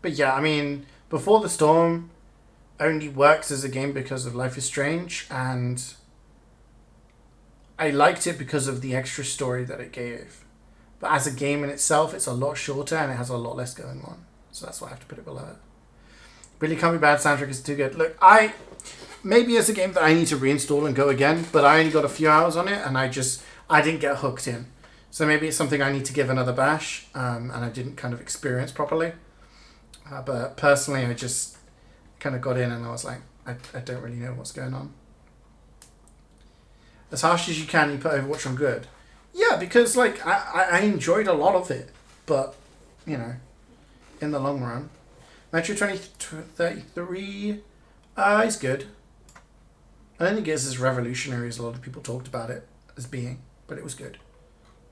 But yeah, I mean, Before the Storm only works as a game because of Life is Strange, and I liked it because of the extra story that it gave. But as a game in itself, it's a lot shorter and it has a lot less going on. So that's why I have to put it below it. Really Can't Be Bad soundtrack is too good. Look, maybe it's a game that I need to reinstall and go again, but I only got a few hours on it and I didn't get hooked in. So maybe it's something I need to give another bash, and I didn't kind of experience properly. But personally, I just kind of got in and I was like, I don't really know what's going on. As harsh as you can, you put Overwatch on good. Yeah, because like I enjoyed a lot of it, but you know, in the long run, Metroid 2033 is good. I don't think it's as revolutionary as a lot of people talked about it as being, but it was good.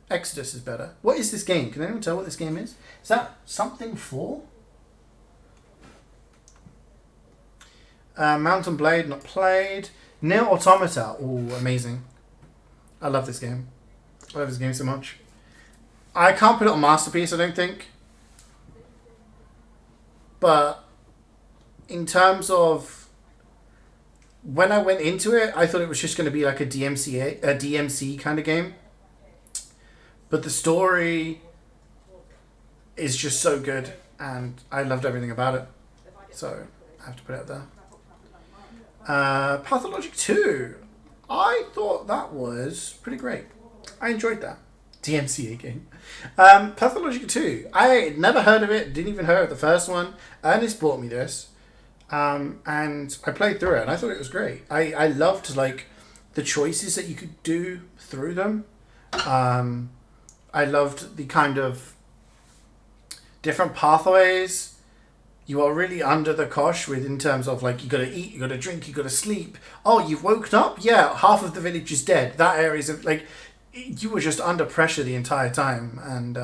Exodus is better. What is this game? Can anyone tell what this game is? Is that something 4? Mountain Blade, not played. Nier Automata. Ooh, amazing. I love this game. I love this game so much. I can't put it on Masterpiece, I don't think. But in terms of when I went into it, I thought it was just going to be like a DMC kind of game. But the story is just so good, and I loved everything about it. So I have to put it up there. Pathologic 2. I thought that was pretty great. I enjoyed that. DMCA game. Pathologic 2. I had never heard of it, didn't even hear of the first one. Ernest bought me this. And I played through it, and I thought it was great. I loved like the choices that you could do through them. I loved the kind of different pathways. You are really under the cosh with in terms of like you gotta eat, you gotta drink, you gotta sleep. Oh, you've woken up? Yeah, half of the village is dead. That area is like you were just under pressure the entire time, and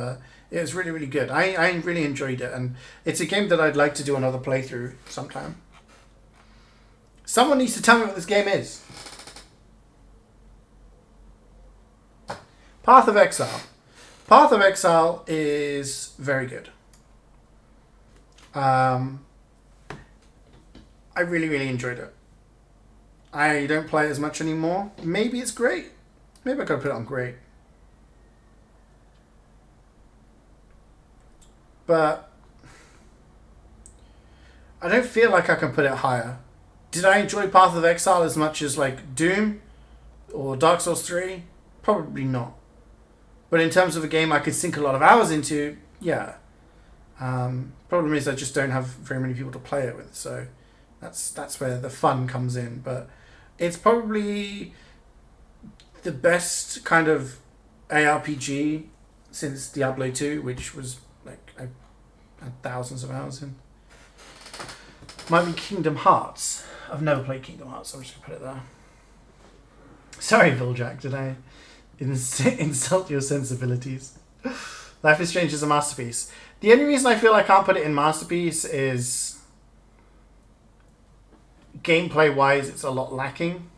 it was really, really good. I really enjoyed it, and it's a game that I'd like to do another playthrough sometime. Someone needs to tell me what this game is. Path of Exile. Path of Exile is very good. I really, really enjoyed it. I don't play it as much anymore. Maybe it's great. Maybe I could put it on great. But I don't feel like I can put it higher. Did I enjoy Path of Exile as much as like Doom or Dark Souls 3? Probably not. But in terms of a game I could sink a lot of hours into, yeah. Problem is I just don't have very many people to play it with, so that's where the fun comes in. But it's probably the best kind of ARPG since Diablo 2, which was like I had thousands of hours in. Might be Kingdom Hearts. I've never played Kingdom Hearts, so I'm just gonna put it there. Sorry, Viljack, did I insult your sensibilities? Life is Strange is a masterpiece. The only reason I feel I can't put it in masterpiece is gameplay wise it's a lot lacking.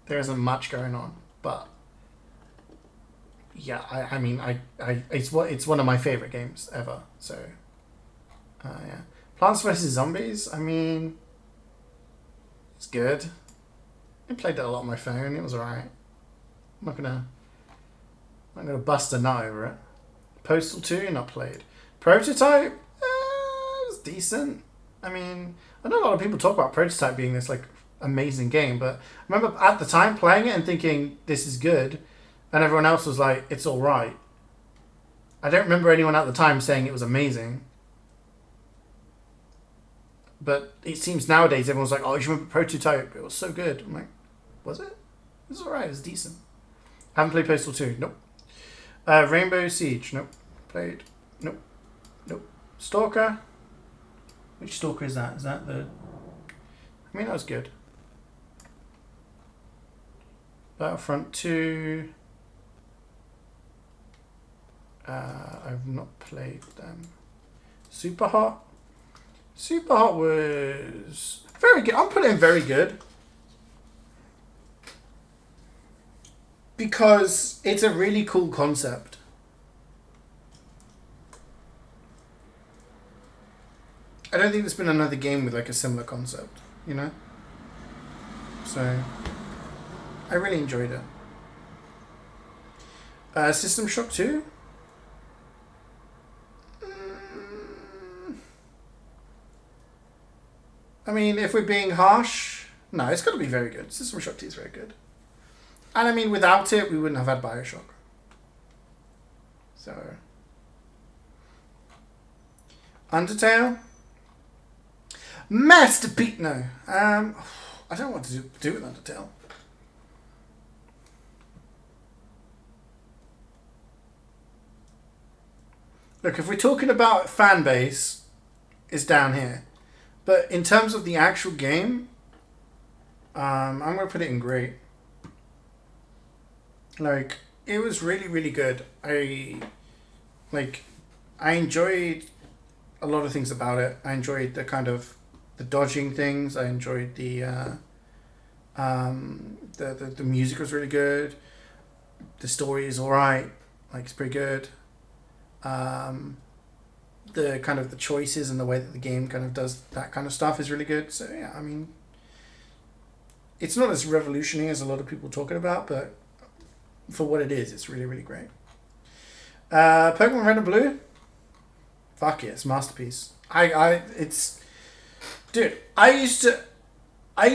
There isn't much going on, but yeah, I mean it's one of my favorite games ever. So yeah, Plants vs Zombies. I mean, it's good. I played that a lot on my phone. It was alright. I'm not gonna bust a nut over it. Postal 2, not played. Prototype, it was decent. I mean, I know a lot of people talk about Prototype being this like amazing game, but I remember at the time playing it and thinking this is good, and everyone else was like, it's all right. I don't remember anyone at the time saying it was amazing. But it seems nowadays everyone's like, oh, you remember Prototype? It was so good. I'm like, was it? It's alright. It's decent. Haven't played Postal 2. Nope. Rainbow Siege. Nope. Played. Nope. Nope. Stalker. Which Stalker is that? Is that the... I mean, that was good. Battlefront 2. I've not played them. Super Hot. Super Hot was very good. I'm putting very good. Because it's a really cool concept. I don't think there's been another game with like a similar concept, you know? So, I really enjoyed it. System Shock 2? I mean, if we're being harsh, no, it's got to be very good. System Shock 2 is very good. And I mean, without it, we wouldn't have had Bioshock. So, Undertale? Masterpiece? No. I don't know what to do with Undertale. Look, if we're talking about fan base, it's down here. But in terms of the actual game, I'm going to put it in great. Like, it was really, really good. I enjoyed a lot of things about it. I enjoyed the kind of the dodging things. I enjoyed the music was really good. The story is alright. Like, it's pretty good. The kind of the choices and the way that the game kind of does that kind of stuff is really good. So yeah, I mean, it's not as revolutionary as a lot of people talking about, but for what it is, it's really, really great. Pokemon Red and Blue, fuck yeah, it's a masterpiece. Dude, I used to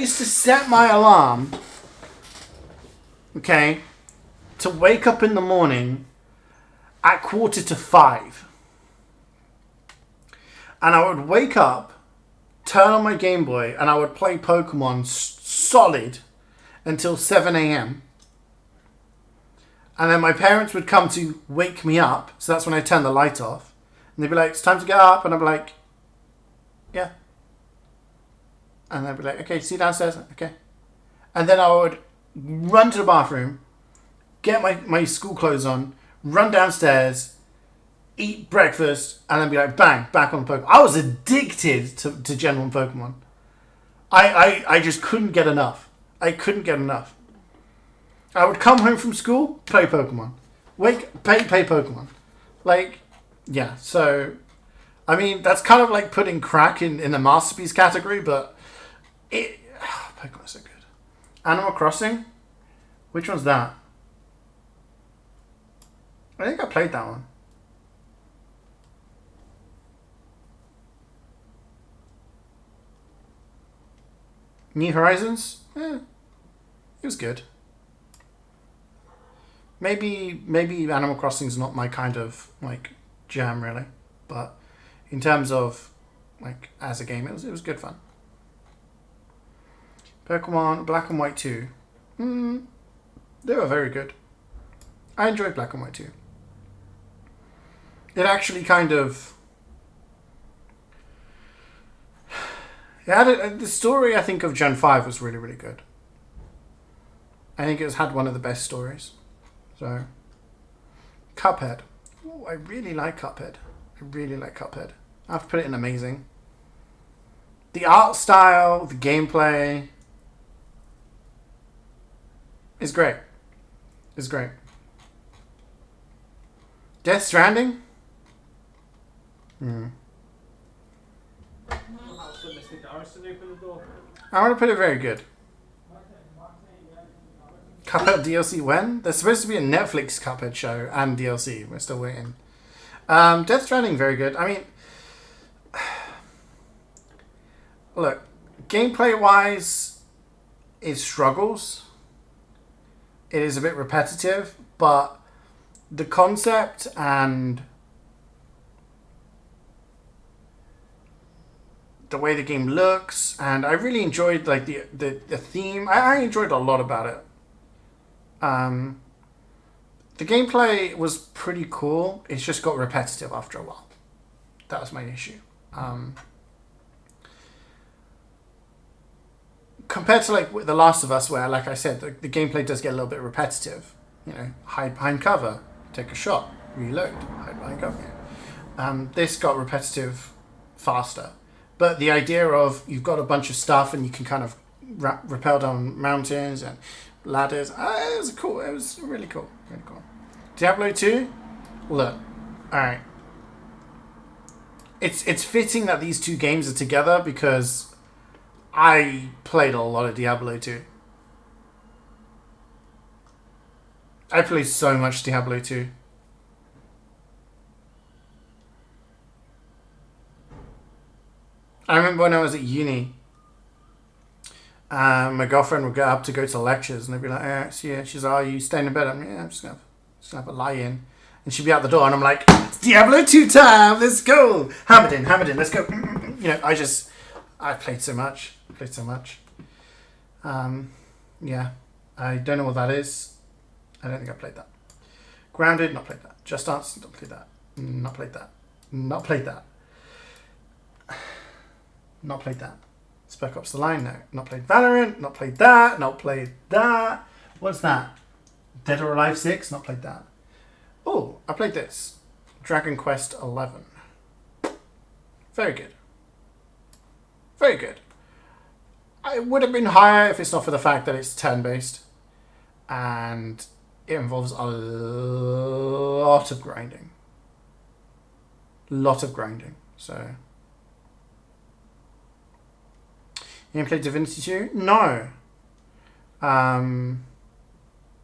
set my alarm, okay, to wake up in the morning at 4:45. And I would wake up, turn on my Game Boy, and I would play Pokemon solid until 7 a.m. And then my parents would come to wake me up. So that's when I turn the light off. And they'd be like, it's time to get up. And I'd be like, yeah. And they'd be like, okay, see you downstairs. Okay. And then I would run to the bathroom, get my school clothes on, run downstairs, eat breakfast, and then be like, bang, back on Pokemon. I was addicted to Gen 1 Pokemon. I just couldn't get enough. I couldn't get enough. I would come home from school, play Pokemon. Play Pokemon. Like, yeah, so, I mean, that's kind of like putting crack in the masterpiece category, but Pokemon's so good. Animal Crossing? Which one's that? I think I played that one. New Horizons? It was good. Maybe Animal Crossing's not my kind of like jam really, but in terms of like as a game, it was good fun. Pokemon Black and White 2. They were very good. I enjoyed Black and White 2. It actually kind of... the story, I think, of Gen 5 was really, really good. I think it's had one of the best stories. So, Cuphead. Oh, I really like Cuphead. I have to put it in amazing. The art style, the gameplay is great. It's great. Death Stranding? I want to put it very good. Cuphead DLC when? There's supposed to be a Netflix Cuphead show and DLC. We're still waiting. Death Stranding, very good. I mean, look, gameplay-wise, it struggles. It is a bit repetitive, but the concept and the way the game looks, and I really enjoyed like the theme. I enjoyed a lot about it. The gameplay was pretty cool. It's just got repetitive after a while. That was my issue. Compared to like The Last of Us, where, like I said, the gameplay does get a little bit repetitive. You know, hide behind cover, take a shot, reload, hide behind cover. This got repetitive faster. But the idea of you've got a bunch of stuff and you can kind of rappel down mountains and ladders, it was cool. It was really cool. Really cool. Diablo 2, look, alright. It's fitting that these two games are together because I played a lot of Diablo 2. I played so much Diablo 2. I remember when I was at uni, my girlfriend would get up to go to lectures and they'd be like, yeah, she's like, are you staying in bed? I'm like, yeah, I'm just gonna have a lie in. And she'd be out the door and I'm like, it's Diablo 2 time, let's go. Hammered in, let's go. You know, I played so much. Yeah, I don't know what that is. I don't think I played that. Grounded, not played that. Just Dance, not played that. Not played that. Not played that. Not played that. Spec Ops The Line, no. Not played Valorant, not played that. Not played that. What's that? Dead or Alive 6, not played that. Oh, I played this. Dragon Quest 11. Very good. Very good. It would have been higher if it's not for the fact that it's turn-based. And it involves a lot of grinding. So... You haven't played Divinity 2? No. Haven't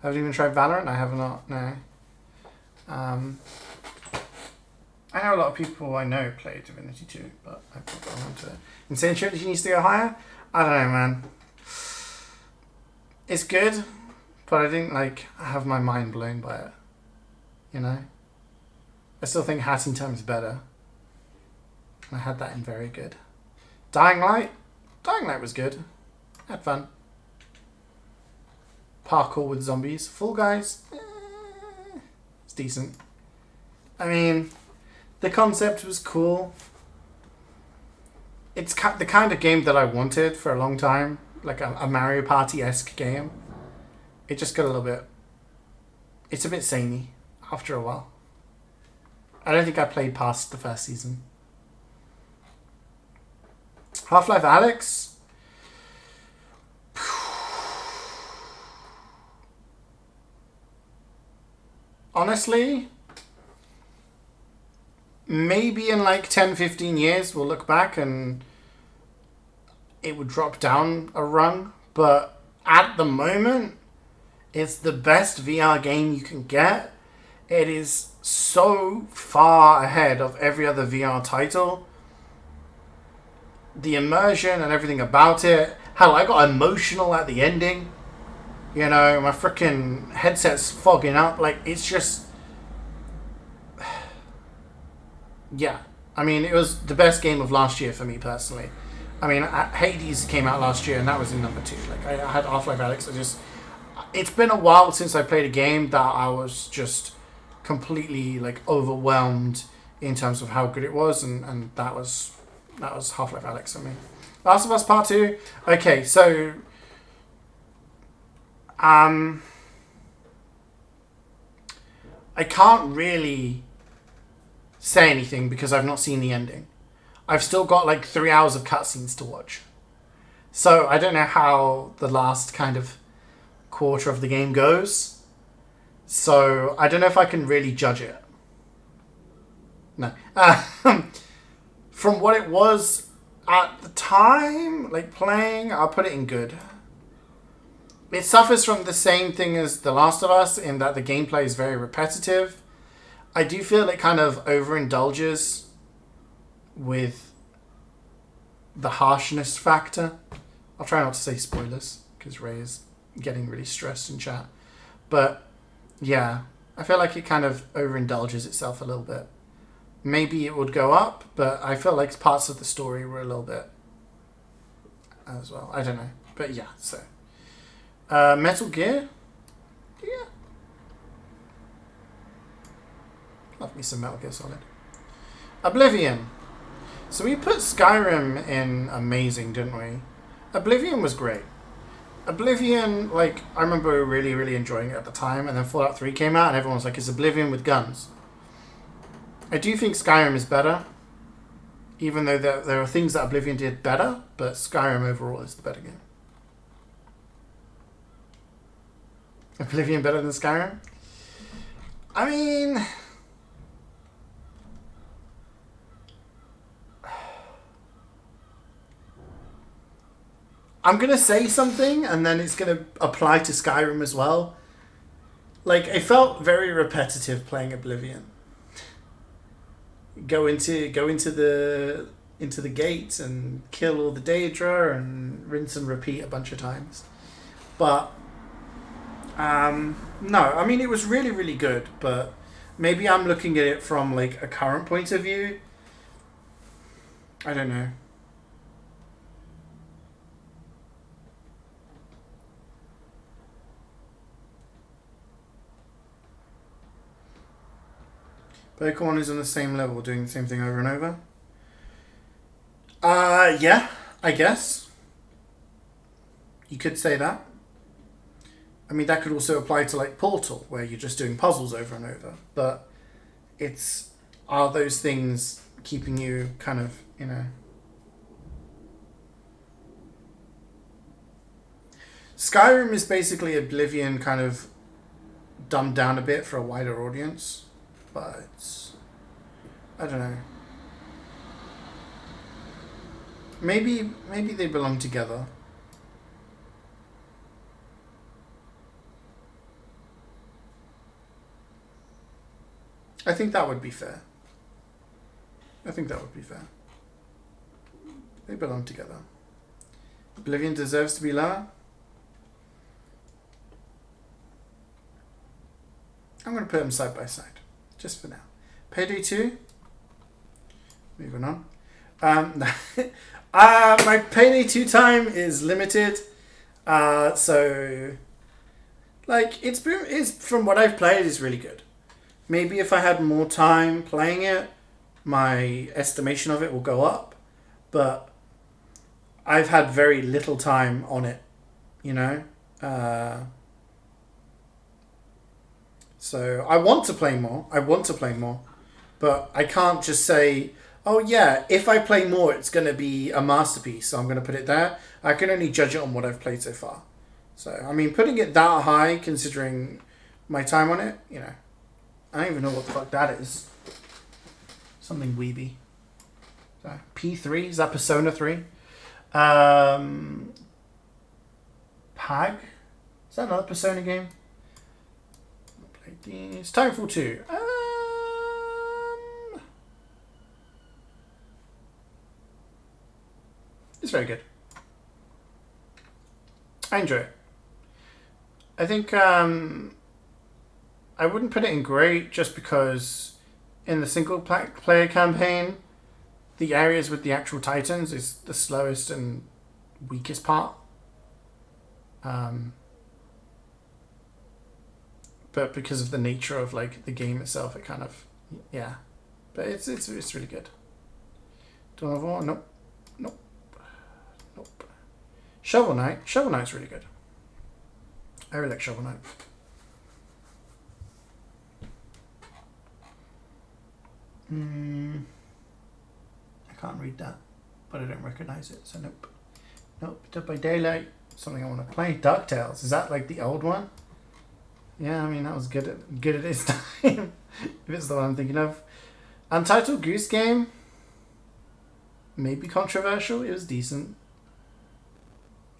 even tried Valorant? I have not, no. I know a lot of people I know play Divinity 2, but I've not got around to it. Insane Trilogy needs to go higher? I don't know, man. It's good, but I didn't, have my mind blown by it. You know? I still think Hat in Time is better. I had that in very good. Dying Light was good. Had fun. Parkour with zombies. Fall Guys, it's decent. I mean, the concept was cool. It's the kind of game that I wanted for a long time. Like a Mario Party-esque game. It just got a little bit... It's a bit samey after a while. I don't think I played past the first season. Half-Life Alyx. Honestly, maybe in 10-15 years we'll look back and it would drop down a rung, but at the moment it's the best VR game you can get. It is so far ahead of every other VR title. The immersion and everything about it. Hell, I got emotional at the ending. You know, my freaking headset's fogging up. It's just... Yeah. I mean, it was the best game of last year for me, personally. I mean, Hades came out last year, and that was in number 2. I had Half-Life Alyx. It's been a while since I played a game that I was just completely, overwhelmed in terms of how good it was, and that was Half-Life Alyx for me. Last of Us Part 2. Okay, so... I can't really say anything because I've not seen the ending. I've still got 3 hours of cutscenes to watch. So I don't know how the last kind of quarter of the game goes. So I don't know if I can really judge it. No. From what it was at the time, playing, I'll put it in good. It suffers from the same thing as The Last of Us in that the gameplay is very repetitive. I do feel it kind of overindulges with the harshness factor. I'll try not to say spoilers because Ray is getting really stressed in chat. But yeah, I feel like it kind of overindulges itself a little bit. Maybe it would go up, but I feel like parts of the story were a little bit as well. I don't know. But yeah, so... Metal Gear? Do love me some Metal Gear Solid. Oblivion. So we put Skyrim in amazing, didn't we? Oblivion was great. Oblivion, like, I remember really, really enjoying it at the time, and then Fallout 3 came out, and everyone was like, it's Oblivion with guns. I do think Skyrim is better, even though there are things that Oblivion did better, but Skyrim overall is the better game. Oblivion better than Skyrim? I mean... I'm going to say something, and then it's going to apply to Skyrim as well. Like, it felt very repetitive playing Oblivion. Go into the gates and kill all the Daedra and rinse and repeat a bunch of times. But no, I mean, it was really, really good, but maybe I'm looking at it from like a current point of view. I don't know. Pokemon is on the same level, doing the same thing over and over. Yeah, I guess. You could say that. I mean, that could also apply to like Portal, where you're just doing puzzles over and over. But are those things keeping you kind of, you know... Skyrim is basically Oblivion kind of dumbed down a bit for a wider audience. But I don't know. Maybe they belong together. I think that would be fair. They belong together. Oblivion deserves to be lower. I'm going to put them side by side. Just for now. Payday 2. Moving on. My Payday 2 time is limited. So, like, it's from what I've played, is really good. Maybe if I had more time playing it, my estimation of it will go up. But I've had very little time on it, you know? So I want to play more. But I can't just say, oh yeah, if I play more, it's going to be a masterpiece, so I'm going to put it there. I can only judge it on what I've played so far. So, I mean, putting it that high, considering my time on it, you know, I don't even know what the fuck that is. Something weeby. So, P3, is that Persona 3? Pag? Is that another Persona game? It's Timefall 2. It's very good. I enjoy it. I think I wouldn't put it in great just because in the single player campaign, the areas with the actual Titans is the slowest and weakest part. But because of the nature of like the game itself, it kind of, yeah. But it's really good. Dawn of War, nope. Shovel Knight's really good. I really like Shovel Knight. I can't read that, but I don't recognize it, so nope. Dead by Daylight, something I want to play. DuckTales, is that like the old one? Yeah, I mean, that was good at its time. If it's the one I'm thinking of. Untitled Goose Game. Maybe controversial. It was decent.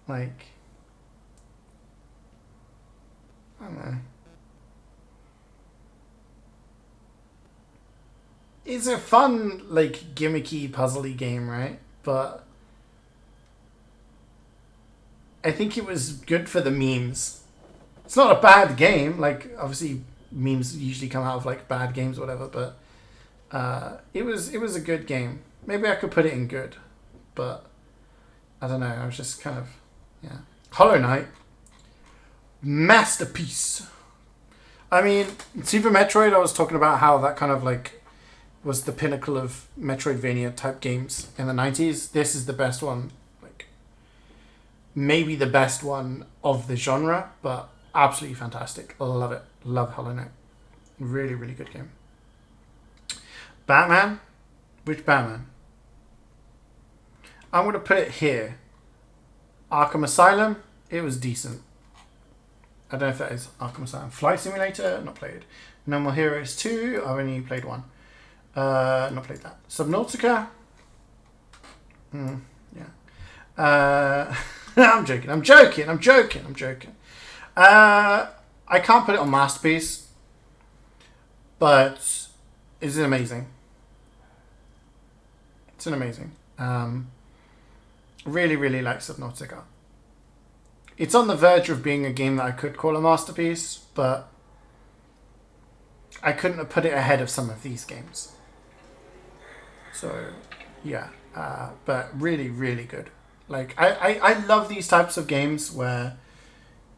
Like, I don't know. It's a fun, like, gimmicky, puzzly game, right? But I think it was good for the memes. It's not a bad game. Like, obviously, memes usually come out of like bad games or whatever. But it was a good game. Maybe I could put it in good, but I don't know. I was just kind of, yeah. Hollow Knight, masterpiece. I mean, Super Metroid, I was talking about how that kind of like was the pinnacle of Metroidvania type games in the 90s. This is the best one. Like, maybe the best one of the genre, but absolutely fantastic. Love it. Love Hollow Knight. Really, really good game. Batman? Which Batman? I'm going to put it here. Arkham Asylum, it was decent. I don't know if that is Arkham Asylum. Flight Simulator, not played. No More Heroes 2, I've only played one. Not played that. Subnautica? Yeah. I'm joking. I can't put it on Masterpiece, but it's amazing. It's an amazing. Really, really like Subnautica. It's on the verge of being a game that I could call a masterpiece, but I couldn't have put it ahead of some of these games. So, yeah. But really, really good. Like, I love these types of games where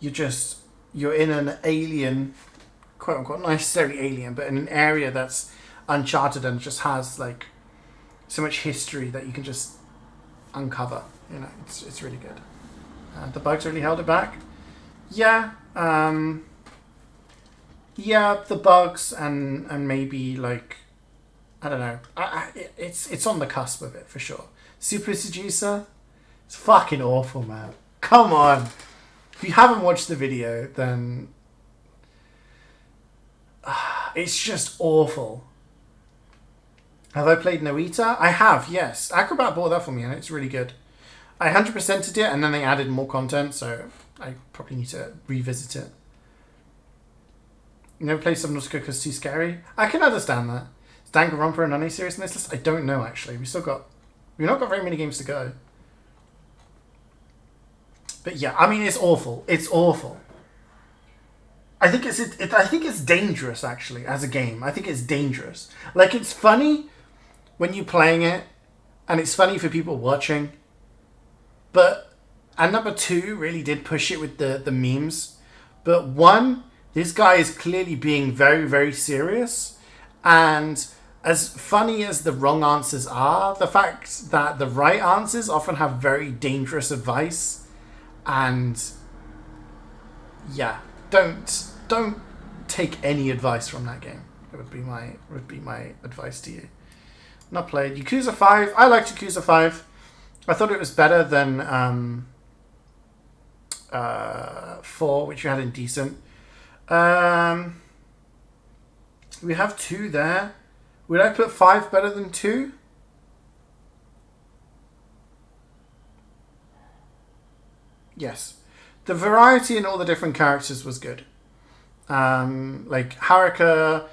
you're in an alien, quote unquote, not necessarily alien, but in an area that's uncharted and just has like so much history that you can just uncover. You know, it's really good. The bugs really held it back. Yeah. Yeah, the bugs and maybe like, I don't know. It's on the cusp of it for sure. Super Seducer, it's fucking awful, man. Come on. If you haven't watched the video, then it's just awful. Have I played Noita? I have, yes. Acrobat bought that for me and it's really good. I 100%ed it and then they added more content, so I probably need to revisit it. You never played Subnautica because it's too scary? I can understand that. Is Danganronpa and Nani serious in this list? I don't know, actually. We've not got very many games to go. But yeah, I mean, it's awful. It's awful. I think it's dangerous, actually, as a game. I think it's dangerous. Like, it's funny when you're playing it, and it's funny for people watching. And number 2 really did push it with the memes. But 1, this guy is clearly being very, very serious. And as funny as the wrong answers are, the fact that the right answers often have very dangerous advice. And yeah, don't take any advice from that game. It would be my advice to you. Not played. Yakuza 5. I liked Yakuza 5. I thought it was better than 4, which we had in decent. We have 2 there. Would I put 5 better than 2? Yes. The variety in all the different characters was good. Like Haruka,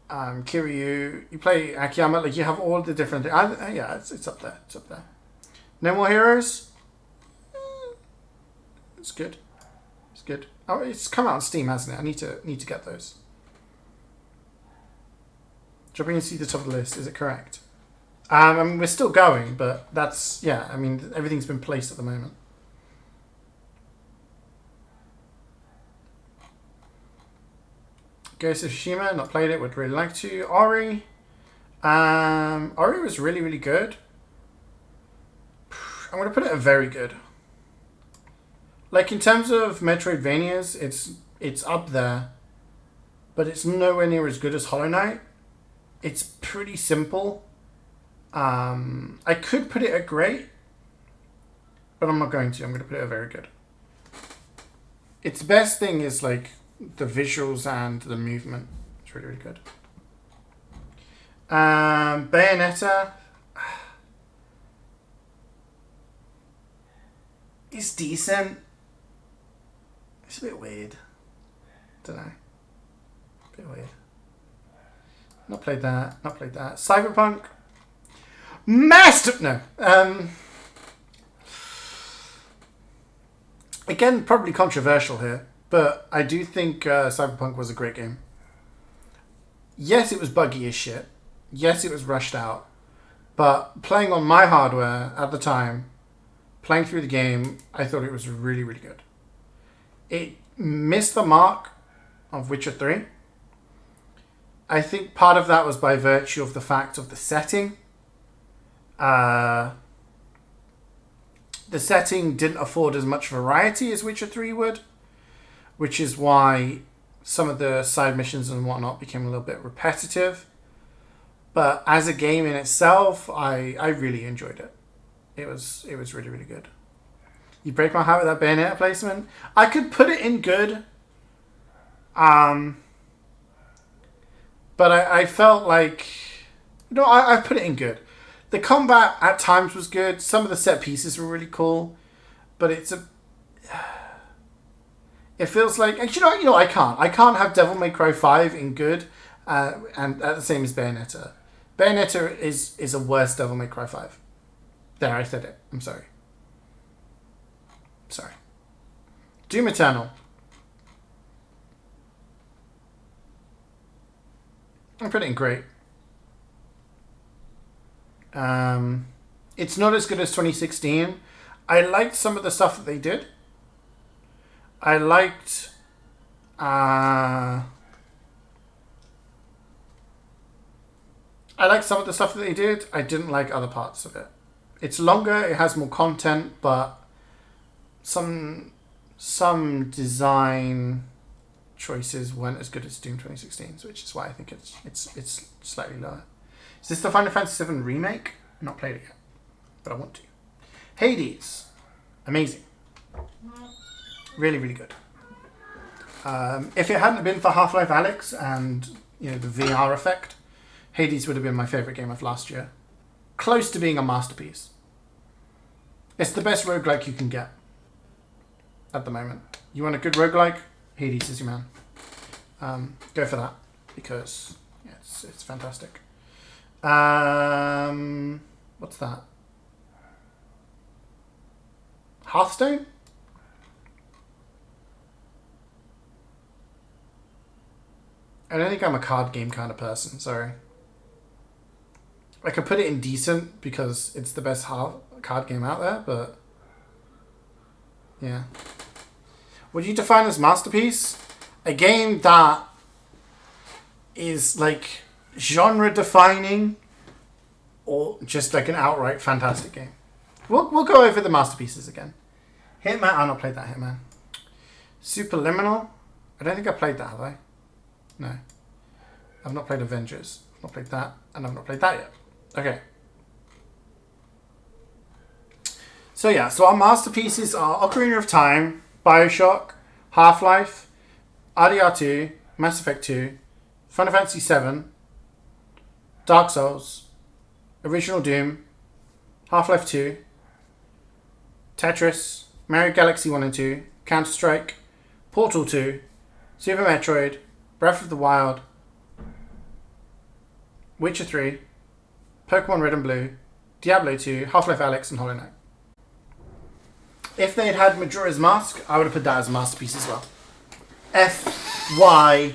Kiryu, you play Akiyama, like you have all the different... yeah, it's up there. It's up there. No More Heroes? It's good. It's good. Oh, it's come out on Steam, hasn't it? I need to get those. Dropping into the top of the list, is it correct? I mean, we're still going, but that's... Yeah, I mean, everything's been placed at the moment. Ghost of Tsushima, not played it, would really like to. Ori. Ori was really, really good. I'm going to put it at very good. Like, in terms of Metroidvanias, it's up there. But it's nowhere near as good as Hollow Knight. It's pretty simple. I could put it at great. But I'm not going to. I'm going to put it at very good. Its best thing is, like, the visuals and the movement. It's really, really good. Bayonetta. It's decent. It's a bit weird. Don't know. A bit weird. Not played that. Not played that. Cyberpunk. No. Again, probably controversial here, but I do think Cyberpunk was a great game. Yes, it was buggy as shit. Yes, it was rushed out. But playing on my hardware at the time, playing through the game, I thought it was really, really good. It missed the mark of Witcher 3, I think part of that was by virtue of the fact of the setting. The setting didn't afford as much variety as Witcher 3 would, which is why some of the side missions and whatnot became a little bit repetitive. But as a game in itself, I really enjoyed it. It was really, really good. You break my heart with that Bayonetta placement. I could put it in good. But I felt like... No, I put it in good. The combat at times was good. Some of the set pieces were really cool. But it feels like... And you know, I can't have Devil May Cry 5 in good and at the same as Bayonetta. Bayonetta is a worse Devil May Cry 5. There, I said it. I'm sorry. Doom Eternal. I put it in great. It's not as good as 2016. I liked some of the stuff that they did. I liked... I liked some of the stuff that they did. I didn't like other parts of it. It's longer, it has more content, but some design choices weren't as good as Doom 2016, which is why I think it's slightly lower. Is this the Final Fantasy VII Remake? I've not played it yet, but I want to. Hades. Amazing. Really, really good. If it hadn't been for Half-Life Alyx and the VR effect, Hades would have been my favourite game of last year. Close to being a masterpiece. It's the best roguelike you can get at the moment. You want a good roguelike? Hades is your man. Go for that because it's fantastic. What's that? Hearthstone? I don't think I'm a card game kind of person, sorry. I could put it in decent because it's the best card game out there, but yeah. Would you define as masterpiece? A game that is like genre defining or just like an outright fantastic game. We'll go over the masterpieces again. Hitman, I've not played that Hitman. Superliminal, I don't think I played that, have I? No. I've not played Avengers. I've not played that, and I've not played that yet. Okay. So yeah, so our masterpieces are Ocarina of Time, Bioshock, Half-Life, RDR2, Mass Effect 2, Final Fantasy 7, Dark Souls, Original Doom, Half-Life 2, Tetris, Mario Galaxy 1 and 2, Counter-Strike, Portal 2, Super Metroid, Breath of the Wild, Witcher 3, Pokemon Red and Blue, Diablo 2, Half-Life Alyx, and Hollow Knight. If they'd had Majora's Mask, I would have put that as a masterpiece as well. FYI.